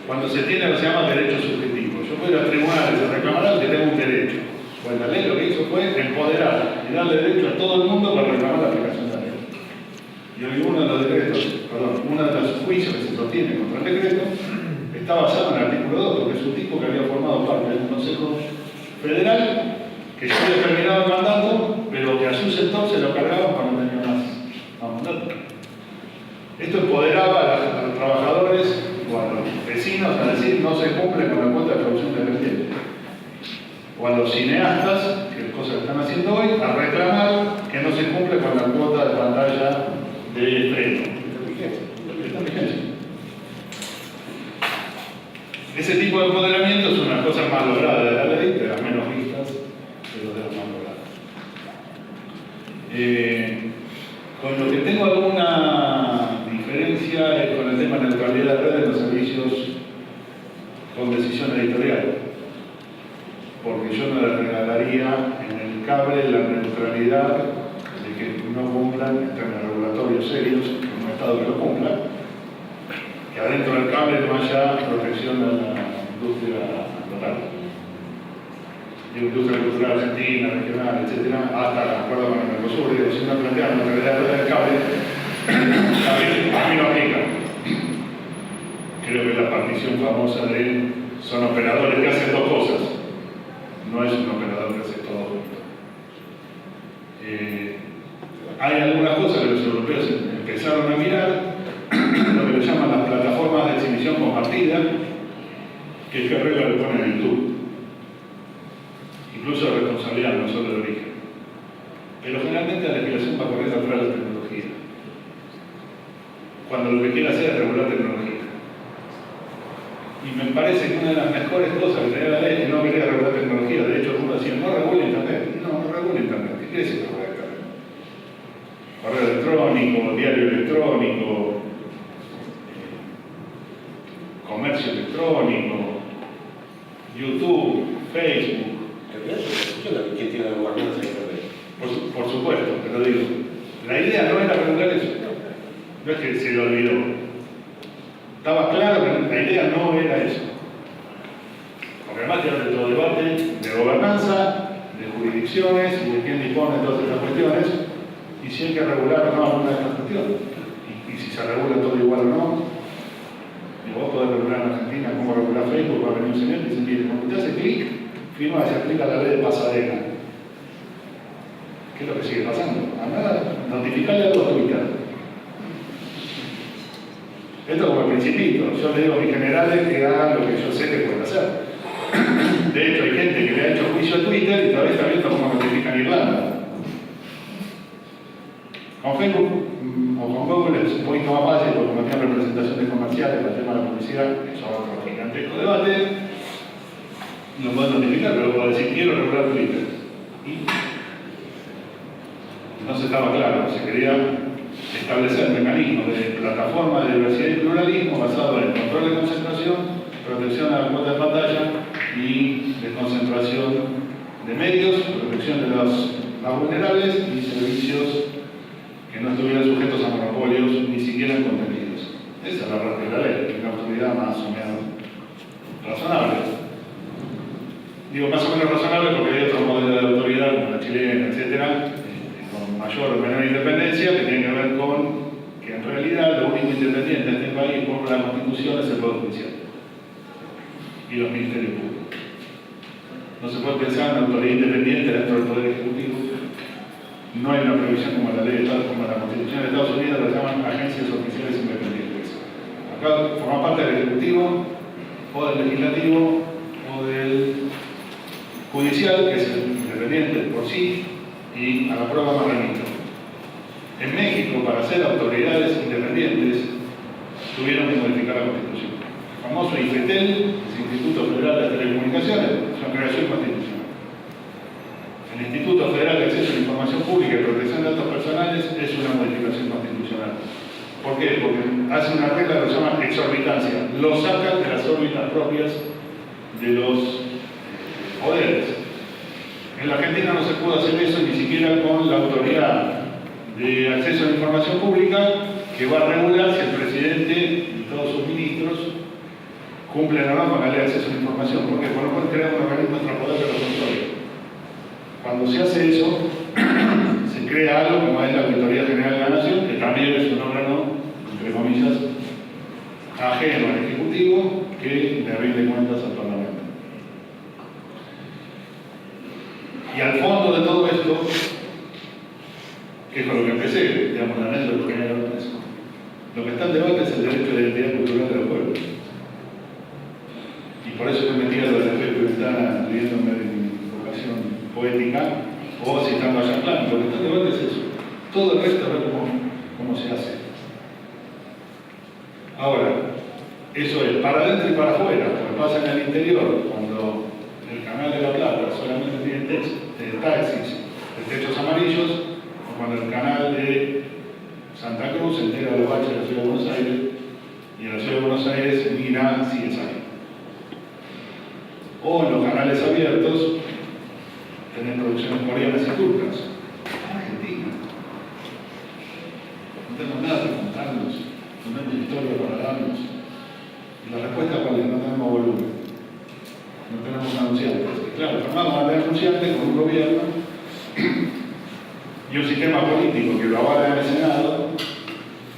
cuando se tiene lo que se llama derecho subjetivo. Yo puedo ir al tribunal y reclamar algo que tengo un derecho. Pues la ley lo que hizo fue empoderar y darle derecho a todo el mundo para reclamar la aplicación de la ley. Y hoy uno de los juicios que se sostiene contra el decreto está basado en el artículo 2, porque es un tipo que había formado parte del Consejo Federal, que ya había terminado el mandato, pero que a su sector se lo cargaban para no tener más mandato. Esto empoderaba a los trabajadores o a los vecinos a decir: no se cumple con la cuota de producción dependiente. O a los cineastas, que es cosa que están haciendo hoy, a reclamar que no se cumple con la cuota de pantalla de estreno. Está en vigencia. Ese tipo de empoderamiento es una cosa más lograda de la ley, de las menos vistas, pero de las más logradas. Con lo que tengo alguna diferencia es con el tema de neutralidad de red de los servicios con decisión editorial. Porque yo no le regalaría en el cable la neutralidad de que no cumplan en términos regulatorios serios, en un Estado que lo cumpla, que adentro del cable no haya protección de la industria local. De industria cultural argentina, regional, etc., hasta el acuerdo con el Mercosur. Si uno plantea la neutralidad del cable, también lo aplica. Creo que la partición famosa de son operadores que hacen dos cosas. No es un operador que hace todo junto. Hay algunas cosas que los europeos empezaron a mirar, lo que le llaman las plataformas de exhibición compartida, que es que regla le pone en YouTube. Incluso de responsabilidad, no solo de origen. Pero generalmente la legislación va a correr atrás de la tecnología. Cuando lo que quiere hacer es regular tecnología. Y me parece que una de las mejores cosas que tenía la ley es que no quería regular tecnología. De hecho, uno decía: no regula Internet. No regula Internet. ¿Qué quiere decir regular Internet? Correo electrónico, diario electrónico, comercio electrónico, YouTube, Facebook. ¿Quién tiene la gobernanza de Internet? Por supuesto, pero digo, la idea no era regular eso. No es que se lo olvidó. Estaba claro que la idea no era eso. Porque además tiene otro debate de gobernanza, de jurisdicciones y de quién dispone de todas estas cuestiones, y si hay que regular o no alguna de estas cuestiones. Y si se regula todo igual o no. Y vos podés regular en Argentina cómo regular Facebook, va a venir un señor y dice: mire, cuando usted hace clic, firma que se aplica la ley de Pasadena. ¿Qué es lo que sigue pasando? A nada, notificarle algo a Twitter. Esto es como el Principito. Yo le digo a mis generales que hagan lo que yo sé que pueden hacer. De hecho, hay gente que le ha hecho juicio a Twitter y todavía está viendo cómo notifican Irlanda. Con Facebook o con Google es un poquito más fácil, porque como tienen representaciones comerciales para el tema de la publicidad, eso es otro gigantesco debate, lo pueden notificar, pero puedo decir: quiero regular Twitter. Y no se estaba claro, se quería establecer mecanismos de plataforma de diversidad y pluralismo basado en control de concentración, protección a la cuota de pantalla y desconcentración de medios, protección de los más vulnerables y servicios que no estuvieran sujetos a monopolios ni siquiera en contenidos. Esa es la parte de la ley, una autoridad más o menos razonable. Digo más o menos razonable porque hay otros modelos de autoridad, como la chilena, etcétera, con mayor o menor independencia, que tienen que ver con que en realidad lo único independiente de este país por la Constitución es el Poder Judicial y los ministerios públicos. No se puede pensar en una autoridad independiente dentro del Poder Ejecutivo. No hay una previsión como la ley de Estado, como la Constitución de Estados Unidos, lo llaman agencias oficiales independientes. Acá forma parte del Ejecutivo, o del Legislativo, o del Judicial, que es el independiente por sí, y a la prueba más remito. En México, para ser autoridades independientes, tuvieron que modificar la Constitución. El famoso IFETEL, el Instituto Federal de Telecomunicaciones, es una creación constitucional. El Instituto Federal de Acceso a la Información Pública y Protección de Datos Personales es una modificación constitucional. ¿Por qué? Porque hace una regla que se llama exorbitancia, lo saca de las órbitas propias de los poderes. En la Argentina no se pudo hacer eso ni siquiera con la autoridad de acceso a la información pública, que va a regular si el presidente y todos sus ministros cumplen o no con la ley de acceso a la información, porque por lo menos crear un organismo extrapoder de los controles. Cuando se hace eso, se crea algo como es la Auditoría General de la Nación, que también es un órgano, entre comillas, ajeno al Ejecutivo, que le rinde cuentas al Parlamento. Y al fondo de todo esto, que es con lo que empecé, digamos, la anécdota que genera eso, lo que está en debate es el derecho de identidad cultural de los pueblos. Y por eso estoy metido en la efecto ventana, leyéndome de mi vocación poética, o citando a Jean Plan. Lo que está en debate es eso. Todo el resto, a ver cómo se hace. Ahora, eso es para adentro y para afuera, lo que pasa en el interior, cuando el Canal de la Plata solamente tiene taxis de techos amarillos, o cuando el canal de Santa Cruz entera los baches de la Ciudad de Buenos Aires, y en la Ciudad de Buenos Aires mira si es ahí. O en los canales abiertos tenés producciones coreanas y turcas. Argentina. No tenemos nada que contarnos, no tenemos historia para darnos. Y la respuesta cuál es: no tenemos volumen. No tenemos anunciantes. Claro, formamos a tener anunciantes con un gobierno y un sistema político que lo avala en el Senado,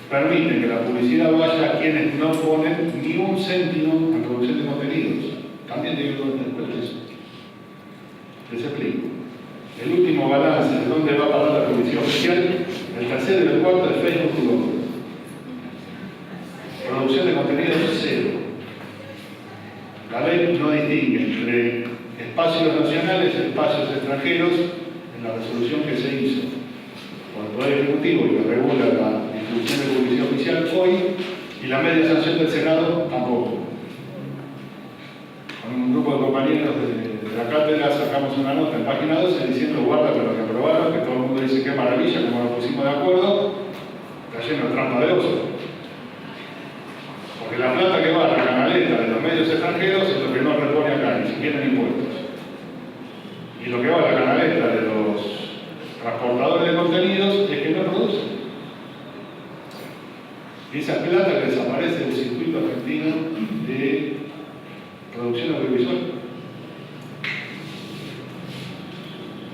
permite que la publicidad vaya a quienes no ponen ni un céntimo en producción de contenidos. También tiene que ver después de eso. Les explico. El último balance de dónde va a parar la publicidad oficial, el tercero y el cuarto de Facebook y Google. Producción de contenidos cero. La ley no distingue entre espacios nacionales y espacios extranjeros en la resolución que se hizo por el Poder Ejecutivo y que regula la distribución de publicidad oficial hoy, y la media sanción del Senado tampoco. Con un grupo de compañeros de la cátedra sacamos una nota en página 12 diciendo: guarda con lo que aprobaron, que todo el mundo dice qué maravilla, como nos pusimos de acuerdo, está lleno de trampa de oso. Porque la plata que va a la canaleta de los medios extranjeros es lo que no repone acá, ni siquiera en impuestos. Y lo que va a la canaleta de los transportadores de contenidos es que no producen. Y esa plata que desaparece del circuito argentino de producción audiovisual.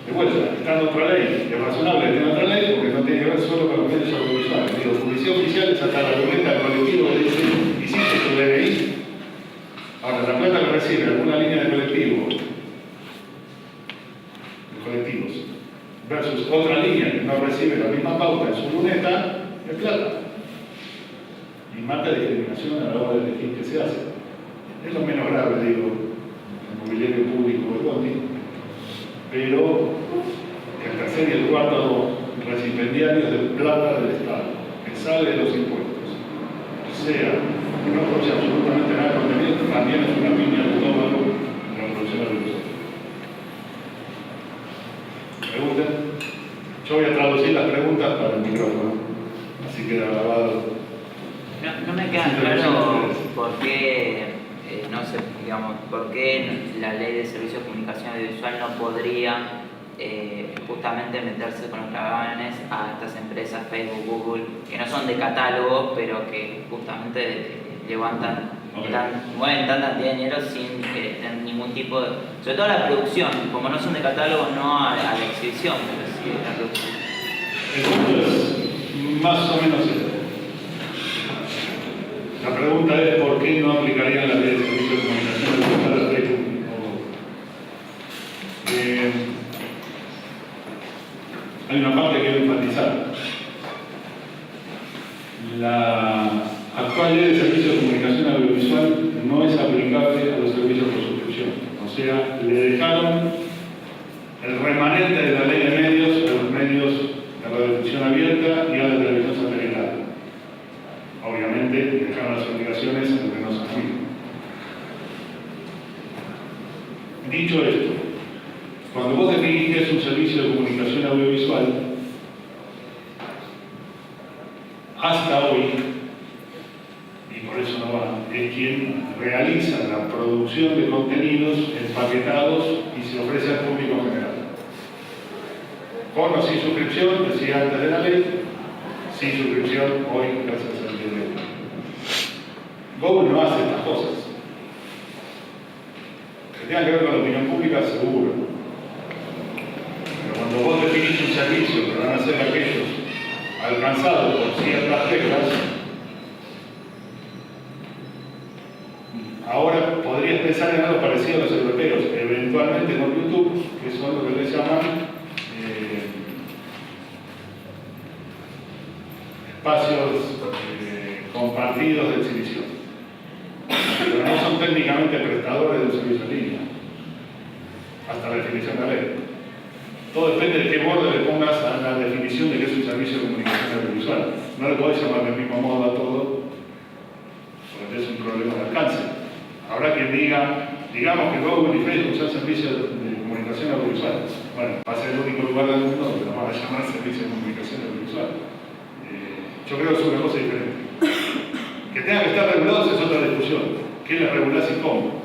De vuelta, está en otra ley, es razonable que tenga otra ley porque no tiene que ver solo con los medios audiovisuales. Digo, publicidad oficial es hasta la argumenta colectivo que dice: hiciste tu DNI. Ahora, la plata que recibe alguna línea de colectivos, versus otra línea que no recibe la misma pauta en su luneta, es plata. Y marca discriminación a la hora de elegir qué se hace. Es lo menos grave, digo, el mobiliario público de Bondi, pero el tercer y el cuarto recipendiarios de plata del Estado, que sale de los impuestos, sea que no produce absolutamente nada de contenido, también es una piña de estómago en la producción audiovisual. ¿Preguntas? Yo voy a traducir las preguntas para el micrófono, así queda grabado. No me queda claro por qué, no sé, digamos, por qué la ley de servicios de comunicación audiovisual no podría justamente meterse con los gravames a estas empresas, Facebook, Google, que no son de catálogo, pero que justamente levantan, mueven tanta cantidad de dinero sin tener ningún tipo de... Sobre todo la producción, como no son de catálogo, no a la exhibición, pero sí a la producción. El punto es más o menos esto. La pregunta es: ¿por qué no aplicarían la ley de servicios de comunicación audiovisual a Facebook? Hay una parte que quiero enfatizar. La actual ley de servicios de comunicación audiovisual no es aplicable a los servicios por suscripción. O sea, le dejaron el remanente de la ley de medios a los medios de radiodifusión abierta y a la televisión satelital. Obviamente, dejaron las obligaciones a lo que no se aplican. Dicho esto, cuando vos definís que es un servicio de comunicación audiovisual, hasta hoy y por eso no va, es quien realiza la producción de contenidos empaquetados y se ofrece al público en general. Con o sin suscripción, decía antes de la ley, sin suscripción, hoy gracias al internet. Google no hace estas cosas. Que tengan que ver con la opinión pública, seguro. Pero cuando vos definís un servicio que van a ser aquellos alcanzados por ciertas reglas, ahora podrías pensar en algo parecido a los europeos, eventualmente con YouTube, que son lo que les llaman espacios compartidos de exhibición. Pero no son técnicamente prestadores de un servicio en línea, hasta la definición de la ley. Todo depende de qué borde le pongas a la definición de qué es un servicio de comunicación audiovisual. No le podés llamar del mismo modo a todo, porque es un problema de alcance. Habrá quien diga, digamos que Google y Facebook son servicios de comunicación audiovisual. Bueno, va a ser el único lugar del mundo donde lo van a llamar servicio de comunicación audiovisual. Yo creo que es una cosa diferente. Que tengan que estar regulados es otra discusión. ¿Qué les regulás y cómo?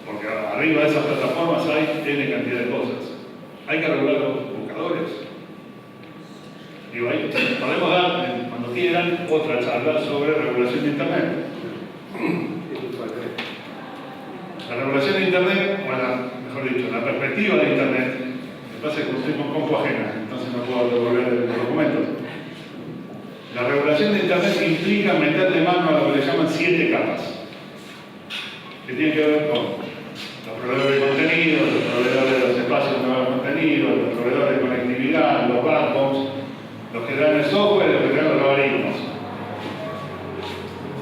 Porque arriba de esas plataformas hay N cantidad de cosas. Hay que regular los buscadores. Digo, ahí podemos dar, cuando quieran, otra charla sobre regulación de Internet. La regulación de Internet, mejor dicho, la perspectiva de Internet, me pasa que estoy con compu ajena, entonces no puedo devolver los documentos. La regulación de Internet implica meterle mano a lo que le llaman 7 capas, que tienen que ver con los proveedores de contenido, los proveedores de los espacios de nuevo contenido, los proveedores de conectividad, los backbones, los que dan el software y los que dan los logaritmos.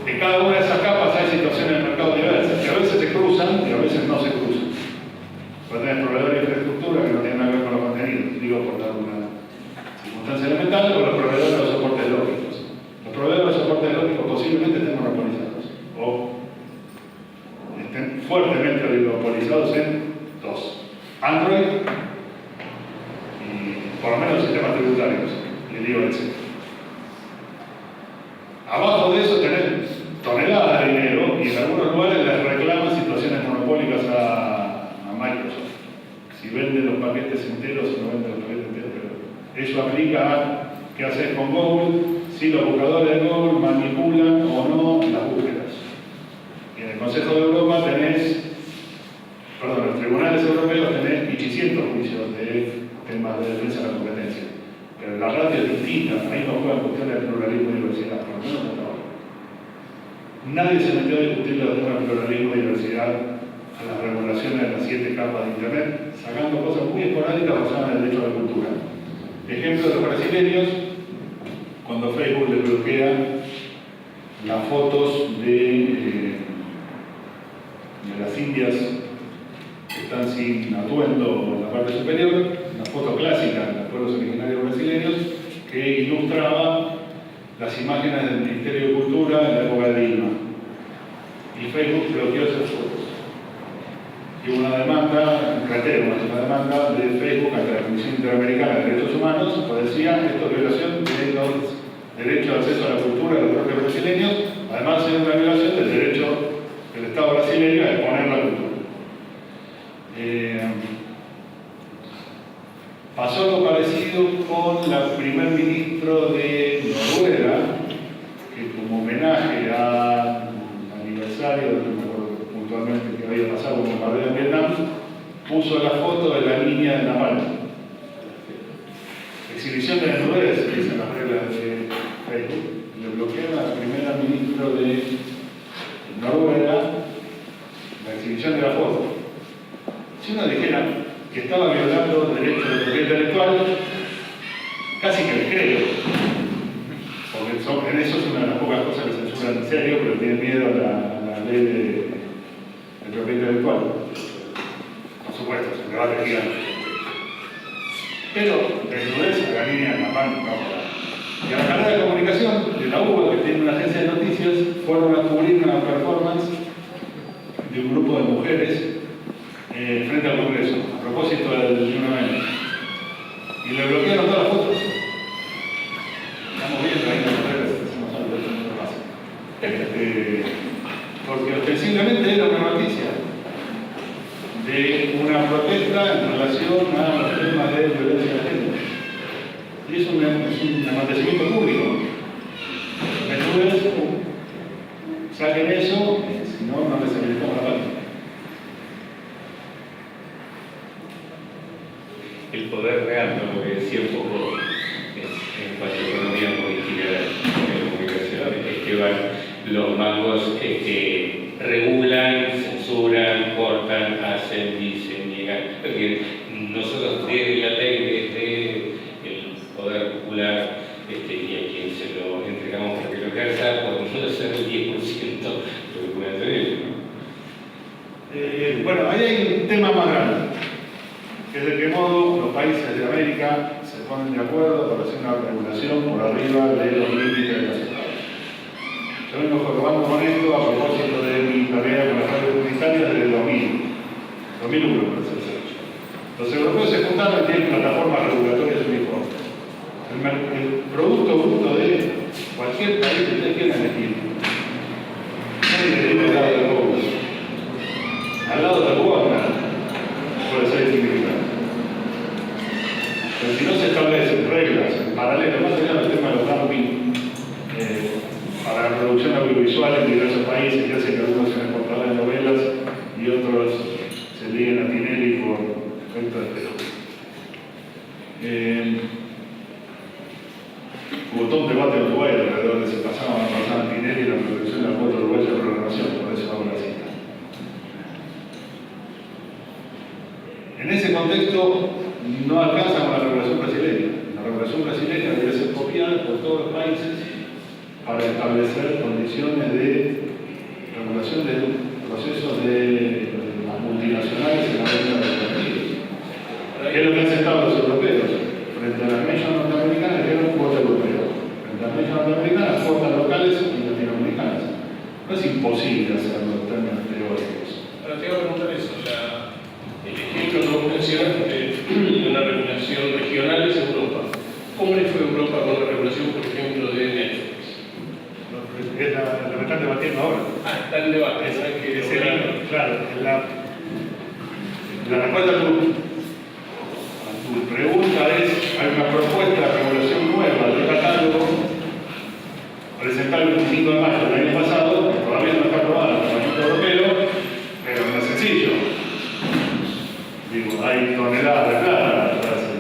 En cada una de esas capas hay situaciones del mercado diversas, que a veces se cruzan y a veces no se cruzan. Puede tener proveedores de infraestructura que no tienen nada que ver con los contenidos, digo por dar una circunstancia elemental, o los proveedores de los soportes lógicos. Los proveedores de los soportes lógicos posiblemente estén monopolizados o estén fuertemente oligopolizados en 2: Android y por lo menos sistemas tributarios, y el IVA, etc. Abajo de eso tenés toneladas de dinero y en algunos lugares les reclaman situaciones monopólicas a Microsoft. Si venden los paquetes enteros o no venden los paquetes enteros. Pero eso aplica a qué haces con Google, si los buscadores de Google manipulan o no las búsquedas. Y en el Consejo de Europa tenés, perdón, en los tribunales europeos tenés 500 juicios de temas de defensa de la competencia. Pero la radio es distinta, ahí no juegan cuestiones de pluralismo y diversidad, por lo menos hasta ahora. Nadie se metió a discutir los temas de pluralismo y diversidad a las regulaciones de las 7 capas de Internet, sacando cosas muy esporádicas basadas en el derecho a la cultura. Ejemplo de los brasileños, cuando Facebook le bloquea las fotos de las indias que están sin atuendo en la parte superior, una foto clásica de los pueblos originarios brasileños que ilustraba las imágenes del Ministerio de Cultura en la época de Dilma. Y Facebook bloqueó esas fotos. Y hubo una demanda, un cartero, una demanda de Facebook ante la Comisión Interamericana de Derechos Humanos, que decía esto es violación de los derechos de acceso a la cultura de los propios brasileños, además es una violación del derecho del Estado brasileño a exponer la cultura. Pasó algo parecido con la primer ministro de Noruega, que como homenaje al aniversario, no me acuerdo puntualmente que había pasado un bombardeo en Vietnam, puso la foto de la niña de Napalm. Exhibición de desnudez, que dicen las reglas de Facebook. Le bloquearon a la primera ministra de Noruega la exhibición de la foto. Si uno dijera que estaba violando derechos de propiedad intelectual, casi que le creo. Porque en eso es una de las pocas cosas que censuran en serio, pero tienen miedo a la ley de propiedad intelectual. Por supuesto, es un debate gigante. Pero desnudez a la línea de la mano, y a la carrera de comunicación de la UBA, que tiene una agencia de noticias, fueron a cubrir una performance de un grupo de mujeres frente al Congreso, a propósito del 1 de mayo. Y le bloquearon todas las fotos. Estamos viendo Porque ostensiblemente era una noticia de una protesta en relación al tema de violencia de género. Y es un acontecimiento público. Entonces, saquen eso, si no, no les habilitamos la página. El poder real, ¿no? Lo que decía un poco en cuanto a economía política de comunicación, es que van los mangos que regulan, censuran, cortan, hacen, dicen, niegan. Porque nosotros desde la ley, desde el poder popular, y a quien se lo entregamos para que lo ejerza, podemos hacer el 10% de lo que pueden tener, ¿no? Bueno, ahí hay un tema más grande, que es de qué modo los países de América se ponen de acuerdo para hacer una regulación por arriba de los límites de las estados. Yo vengo jugando con esto a propósito de mi tarea con las redes comunitarias desde el 2001, para ser exacto. Los europeos se juntaron y tienen plataformas regulatorias uniformes. El producto bruto de cualquier país que ustedes quieran elegir, nadie le dice al lado de Cuba. Al lado de Cuba, puede ser insignificante. Pero si no se establecen reglas en paralelo, más allá del tema de los dumping, para la producción audiovisual en diversos países, que hace que algunos sean portadores de novelas y otros se liguen a Tinelli por efecto de pelota. Hubo todo un debate en Uruguay alrededor de si pasaba o no pasaba Tinelli y la producción de la cuota uruguaya de programación, por eso hago la cita. En ese contexto no alcanza con la regulación brasileña. La regulación brasileña debe ser copiada por todos los países para establecer condiciones de regulación de procesos de las multinacionales en la venta de los partidos. ¿Qué es lo que han aceptado los europeos? Frente a las leyes norteamericanas, que era un cuota europeo. Frente a las leyes norteamericanas, cuotas locales y latinoamericanas. No es imposible hacerlo en términos teóricos. Ahora te iba a preguntar eso, el ejemplo que vos mencionaste de una regulación regional es Europa. ¿Cómo le fue a Europa con la regulación, por ejemplo, de Netflix? Es lo que están debatiendo ahora. Está el debate, ¿sabes qué? Es claro, la respuesta a tu pregunta es: hay una propuesta de regulación nueva del catálogo presentada el 25 de mayo del año pasado, que todavía no está aprobada por el Parlamento Europeo, pero no es sencillo. Digo, hay toneladas de plata para hacer.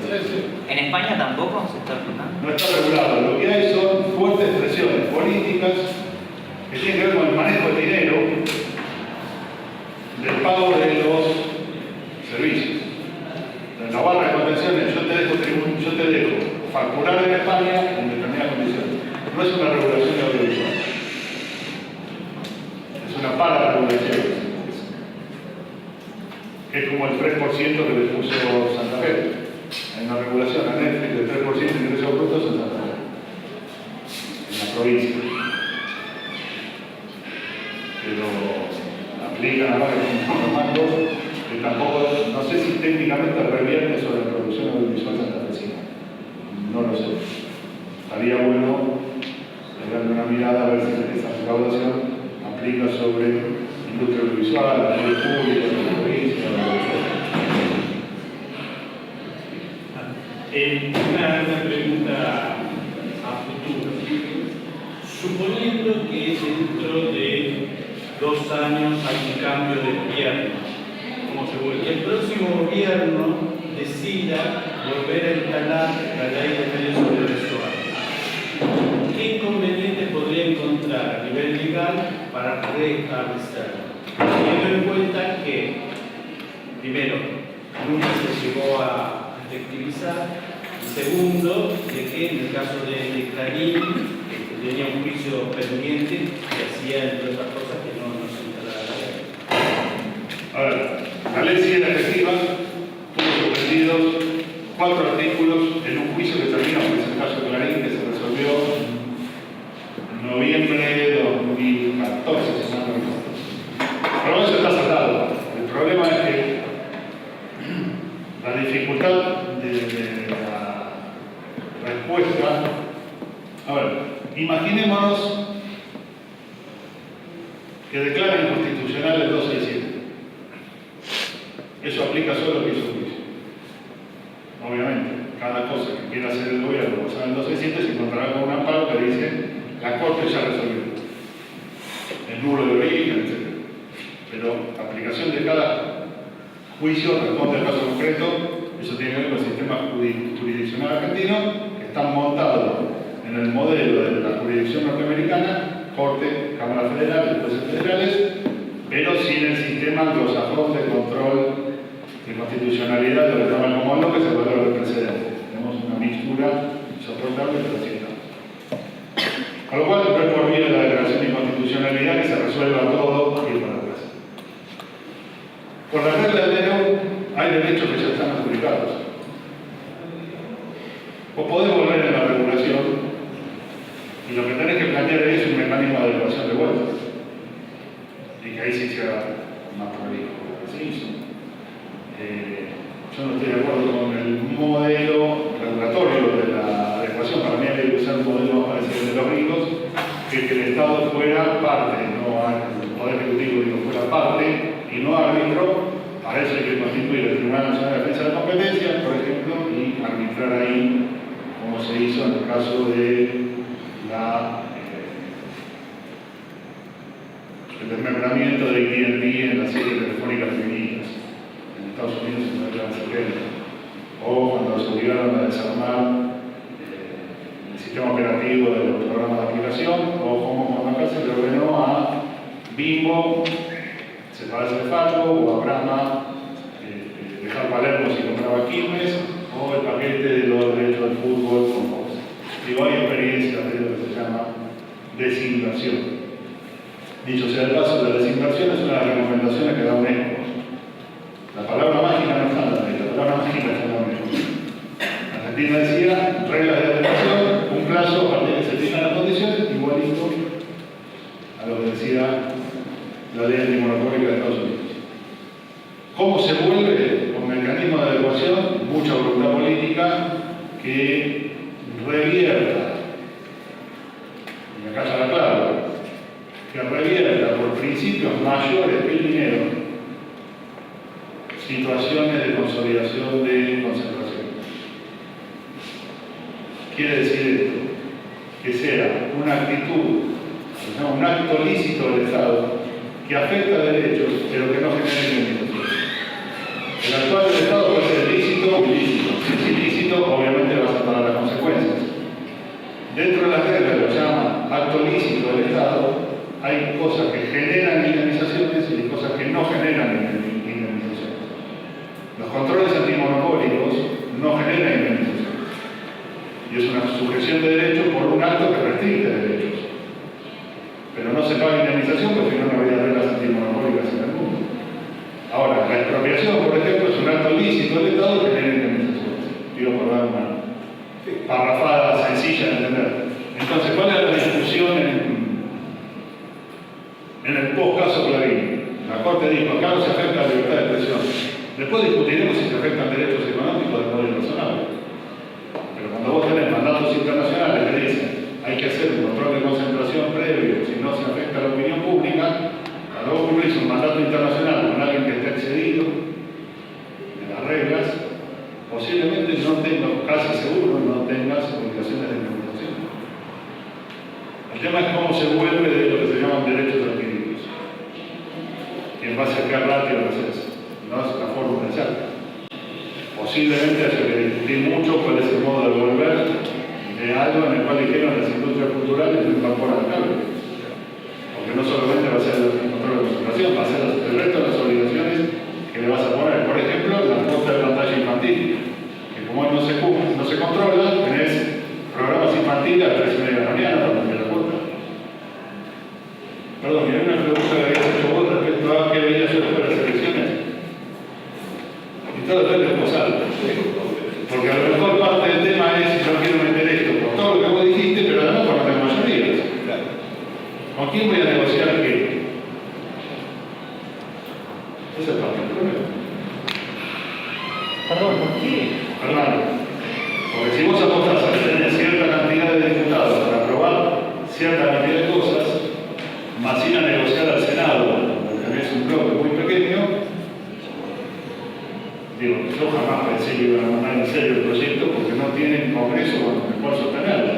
¿En España tampoco se está aplicando? No está regulado. Lo que hay son fuertes presiones políticas que tienen que ver con el manejo del dinero, del pago de los servicios. En la barra de contenciones, yo te dejo facturar en España en determinadas condiciones. No es una regulación de audiovisual. Es una para-regulación. Es como el 3% que le puso Santa Fe. Hay una regulación a Netflix del 3% de ingresos brutos en Santa Fe, en la provincia. Pero aplican ahora unos mandos que tampoco, no sé si técnicamente revierte sobre la producción audiovisual santafesina. No lo sé. Estaría bueno darle una mirada a ver si esa recaudación aplica sobre industria audiovisual, la red pública, la provincia, una pregunta a futuro. Suponiendo que dentro de 2 años hay un cambio de gobierno, y el próximo gobierno decida volver a instalar la ley de medios audiovisuales, ¿qué inconveniente podría encontrar a nivel legal para restablecerlo? Teniendo en cuenta que, primero, nunca se llegó a efectivizar, y segundo, de que en el caso de Clarín tenía un juicio pendiente que hacía, entre otras cosas, que no se instalara la ley. Ahora, la ley sí era efectiva, tuvo suspendidos 4 artículos en un juicio que terminó, que es el caso de Clarín, que se resolvió en noviembre de 2014, si no me equivoco. Pero eso está cerrado. El problema es que la dificultad de la respuesta. A ver, imaginémonos que declara inconstitucional el 267. Eso aplica solo a que hizo juicio. Obviamente, cada cosa que quiera hacer el gobierno basada en el 267 se encontrará con un amparo que dice la Corte ya resolvió. El nulo de origen, etc. Pero la aplicación de cada juicio responde al caso concreto. Eso tiene que ver con el sistema jurisdiccional argentino, que está montado en el modelo de la jurisdicción norteamericana, Corte, Cámara Federal, jueces federales, pero sin el sistema anglosajón de control de constitucionalidad, de lo que llaman como lo que se valora el precedente. Tenemos una mixtura insoportable, pero sí está. Con lo cual, no es por vía de la declaración de inconstitucionalidad que se resuelva todo y para atrás. Por la regla del DNU hay derechos que ya están adjudicados. Vos podés volver en la regulación y lo que tenés que plantear es un mecanismo de adecuación de vuelta. Y que ahí sí se haga más prolijo lo que se hizo. Yo no estoy de acuerdo con el modelo regulatorio de la adecuación. Para mí hay que usar un modelo más parecido de los ricos, que el Estado fuera parte, no el Poder Ejecutivo digo, fuera parte y no árbitro. Para eso hay que constituir el Tribunal Nacional de Defensa de la Competencia, por ejemplo, y arbitrar ahí, como se hizo en el caso de el desmembramiento de AT&T en las series telefónicas femeninas en Estados Unidos en la década de 70, o cuando se obligaron a desarmar el sistema operativo de los programas de aplicación, o como cuando acá se le ordenó a Bimbo separarse de Falco, o a Brahma dejar Palermo si compraba Quilmes, o el paquete de los derechos del fútbol con Fox. Digo, hay experiencias de lo que se llama desinversión. Dicho sea el paso, la desinversión es una de las recomendaciones que da UNESCO. La palabra mágica no está en la ley, la palabra mágica está en la UNESCO. Argentina decía, reglas de adecuación, un plazo a partir de que se fijan las condiciones, igualito a lo que decía la ley antimonopólica de Estados Unidos. ¿Cómo se vuelve? Con mecanismos de adecuación, mucha voluntad política que revierta, y acá ya la clave, que revierta por principios mayores que el dinero situaciones de consolidación de concentración. Quiere decir esto, que sea una actitud, un acto lícito del Estado que afecta derechos, pero que no genere indemnización. El actual del Estado puede ser lícito o ilícito. Si es ilícito, obviamente va a ser para las consecuencias. Dentro de las reglas, lo llama acto lícito del Estado, hay cosas que generan indemnizaciones y hay cosas que no generan indemnizaciones. Los controles antimonopólicos no generan indemnizaciones. Y es una sujeción de derechos por un acto que restringe derechos. Pero no se paga indemnización porque no habría reglas antimonopólicas en el mundo. Ahora, la expropiación, por ejemplo, es un acto lícito del Estado que genera indemnizaciones. Digo por dar una parrafada sencilla de entender. Entonces, ¿cuál es la discusión en el post-caso Clarín? La Corte dijo, acá no se afecta a la libertad de expresión. Después discutiremos si se afectan derechos económicos del poder personal. Pero cuando vos tenés mandatos internacionales que dicen hay que hacer un control de concentración previo, si no se afecta a la opinión pública, cuando vos cumplís un mandato internacional con alguien que esté excedido de las reglas, posiblemente no tengas, casi seguro, no tengas obligaciones de indemnización. El tema es cómo se vuelve de lo que se llaman derechos adquiridos. Y en base a qué ratio lo haces. No es la fórmula exacta. Posiblemente haya que discutir mucho cuál es el modo de volver de algo en el cual dijeron las industrias culturales no incorporan cambio. Porque no solamente va a ser el control de concentración, va a ser el resto de las obligaciones que le vas a poner. Por ejemplo, la cuota de pantalla infantil, que como no se controla, tenés programas infantiles a las 3:30 de la mañana para cambiar la cuota. Perdón, hay una pregunta que habías hecho vos respecto a qué veías yo después de las elecciones. Y todo depende de vos algo. Porque a lo mejor parte del tema es yo quiero meter esto por todo lo que vos dijiste, pero además por no tener mayorías. ¿Con quién voy a negociar qué? parecía que iban a mandar en serio el proyecto porque no tienen congreso con el cual sostenerlo.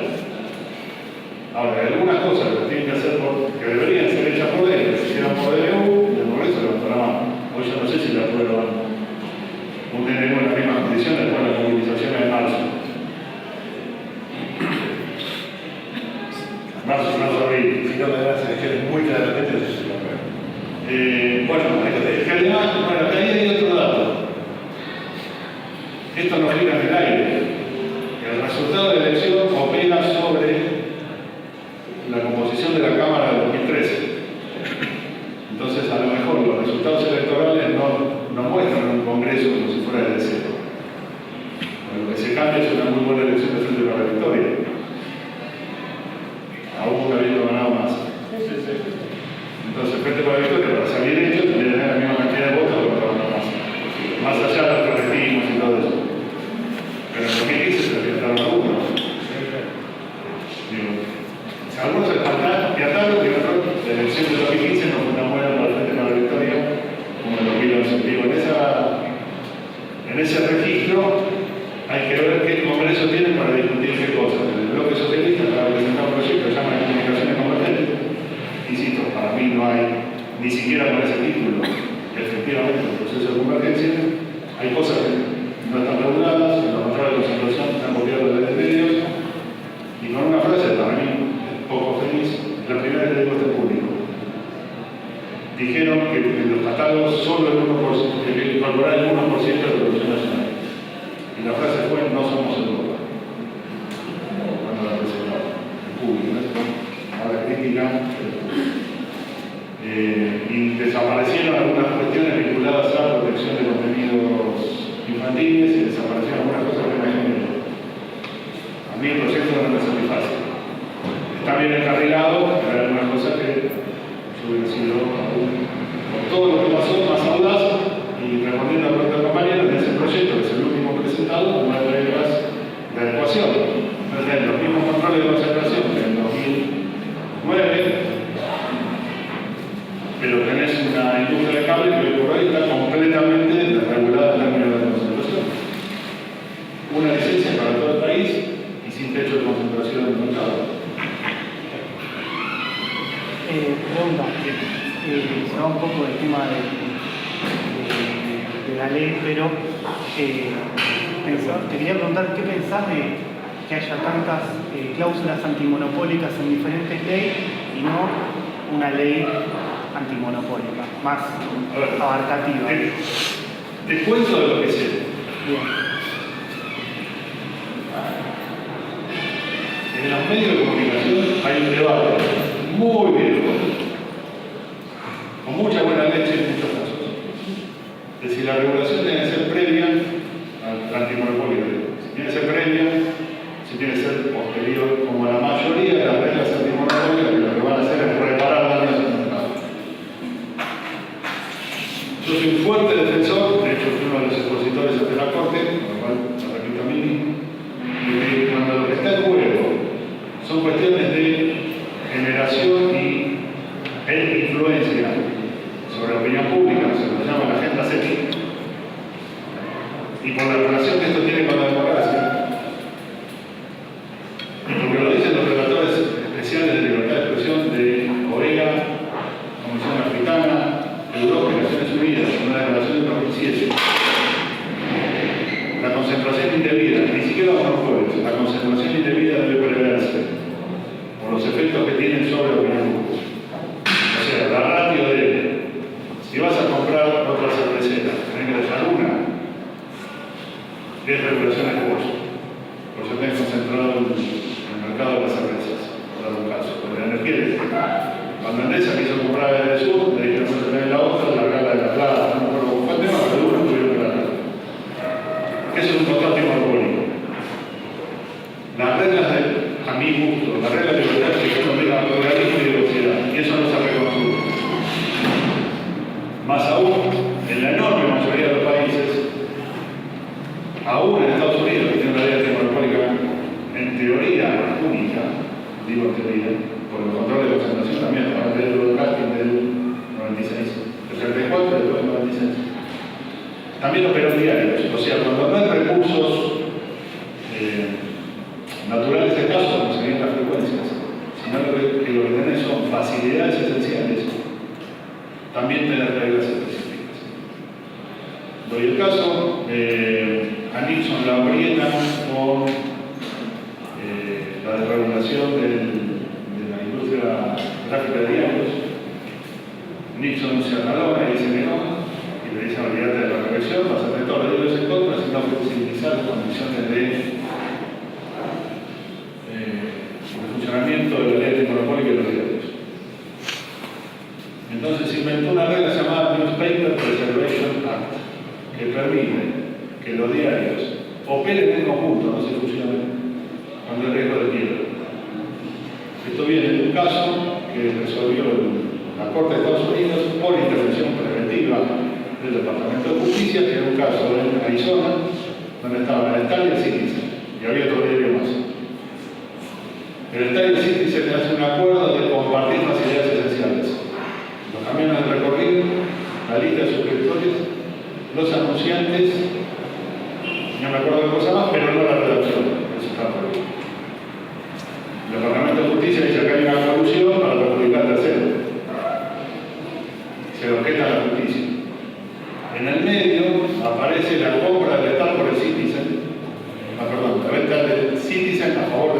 Ahora, hay algunas cosas que tienen que hacer que deberían ser hechas por ley, que se hicieran por DNU, y el congreso levantó la mano. Hoy yo no sé si la aprueban un DNU en las mismas condiciones después de la movilización de marzo. Marzo, abril. Si no me dan las elecciones muy claramente, eso se lo aprueba. Bueno, que además, ahí hay otro dato. Esto nos gira en el aire. El resultado de la elección opera sobre la composición de la Cámara de 2013. Entonces, a lo mejor los resultados electorales no muestran un Congreso como si fuera de deseo. Lo que se cambia es una muy buena elección de frente para la victoria. Aún habiendo ganado más. Entonces, frente para la victoria, para salir hecho, tendría que tener la misma cantidad de votos para ganar más. Más allá de los correctivos y todo eso. Pero en 2015 se presentaron a uno. Algunos se piataron que la elección de 2015 no fue tan buena para el Frente para la Victoria como en 2011. Digo, en ese registro hay que ver qué Congreso tiene para discutir qué cosas. El bloque socialista para presentar un proyecto que se llama de comunicaciones convergentes. Insisto, para mí no hay, ni siquiera con ese título, efectivamente, el proceso de convergencia. Hay cosas que no están reguladas, en lo contrario de la situación están copiadas de los medios. Y con una frase para mí poco feliz, la primera vez que digo este público. Dijeron que en los catálogos solo el 1%, que incorporar el 1% de la producción nacional. Y la frase fue: no somos Europa. Cuando la presentaron, el público, ¿no? Ahora critican. Y desaparecieron algunas cuestiones vinculadas a la protección de contenidos infantiles y desaparecieron algunas cosas que me generan. A mí el proyecto no me satisface. Está bien encarrilado, pero hay algunas cosas que yo hubiera sido, por todo lo que pasó, más audaz, y respondiendo a la pregunta de compañeros, en ese proyecto, que es el último presentado, no hay reglas de adecuación. Entonces, los mismos controles de concentración que en 2009, pero tenés una industria de cable que hoy por hoy está completamente desregulada en términos de concentración. Una licencia para todo el país y sin techo de concentración del mercado. Pregunta, se va un poco del tema de la ley, pero te quería preguntar qué pensás de que haya tantas cláusulas antimonopólicas en diferentes leyes y no una ley antimonopólica, más abarcativa. Te cuento de lo que sé. Bien. En los medios de comunicación hay un debate muy viejo, con mucha buena leche en muchos casos, de si la regulación tiene que ser previa al antimonopolio, si tiene que ser previa, si tiene que ser posterior, como la mayoría de las reglas antimonopolio, que lo que van a hacer es reparar daños en el mercado. Yo soy un fuerte defensor, de hecho fui uno de los expositores ante la Corte, con lo cual lo repito a mí, y cuando lo que está en juego son cuestiones de generación e influencia sobre la opinión pública, se lo llama la agenda sexual, y por la relación que esto tiene con la democracia, y porque lo dicen los relatores especiales de libertad de expresión de OEA, Comisión Africana, Europa y Naciones Unidas, en una declaración de 2007, la concentración indebida, ni siquiera monopolios, la concentración indebida debe preverse por los efectos que tienen sobre la opinión pública. O sea, la ratio de, si vas a comprar otra cervecera, tenés que dejar una, 10 regulaciones de bolsa, porque yo tengo concentrado en el mercado de las cervezas, por dar un caso, con la energía eléctrica. Cuando Endesa quiso comprar desde el sur, le dijeron no tener la otra, largarla de la plata, no me acuerdo cómo fue el tema, pero uno tuvieron que largar. Eso es un contrato monopólico. Las reglas a mi gusto, las reglas de libertad que uno diga pluralismo y diversidad, y eso no se reconstruye. Más aún, en la enorme mayoría de los países, aún en Estados Unidos, que tiene una ley antimonopólica en teoría única, digo en teoría, por los controles de concentración también, a partir del casting del 96, del 34 y después del 96. también operan diarios. O sea, cuando no hay recursos naturales escasos, como serían las frecuencias, sino que lo que tenés son facilidades esenciales, también tenés reglas específicas. Doy el caso, a Nixon la aprietan con la desregulación de la industria gráfica de diarios. Nixon se acalora y dice que no, y le dicen olvídate de la regresión, vas a tener todos los diarios en contra, sino flexibilizar las condiciones de funcionamiento de la ley antimonopólica y los diarios. Entonces se inventó una regla llamada Newspaper Preservation Act, que permite que los diarios operen en conjunto, no se fusionen, cuando hay riesgo de quiebra. Esto viene de un caso que resolvió la Corte de Estados Unidos por intervención preventiva del Departamento de Justicia, que era un caso en Arizona, donde estaban el Star y el Citizen, y había otro diario más. El Star y el Citizen hace un acuerdo de compartir facilidades esenciales. Los camiones de recorrido, la lista de suscriptores, los anunciantes, no me acuerdo de cosa más, pero no la redacción. Eso está prohibido. El Departamento de Justicia dice que hay una colusión para perjudicar al tercero. Se lo objeta a la justicia. En el medio aparece la compra del Star por el Citizen, la venta del Citizen a favor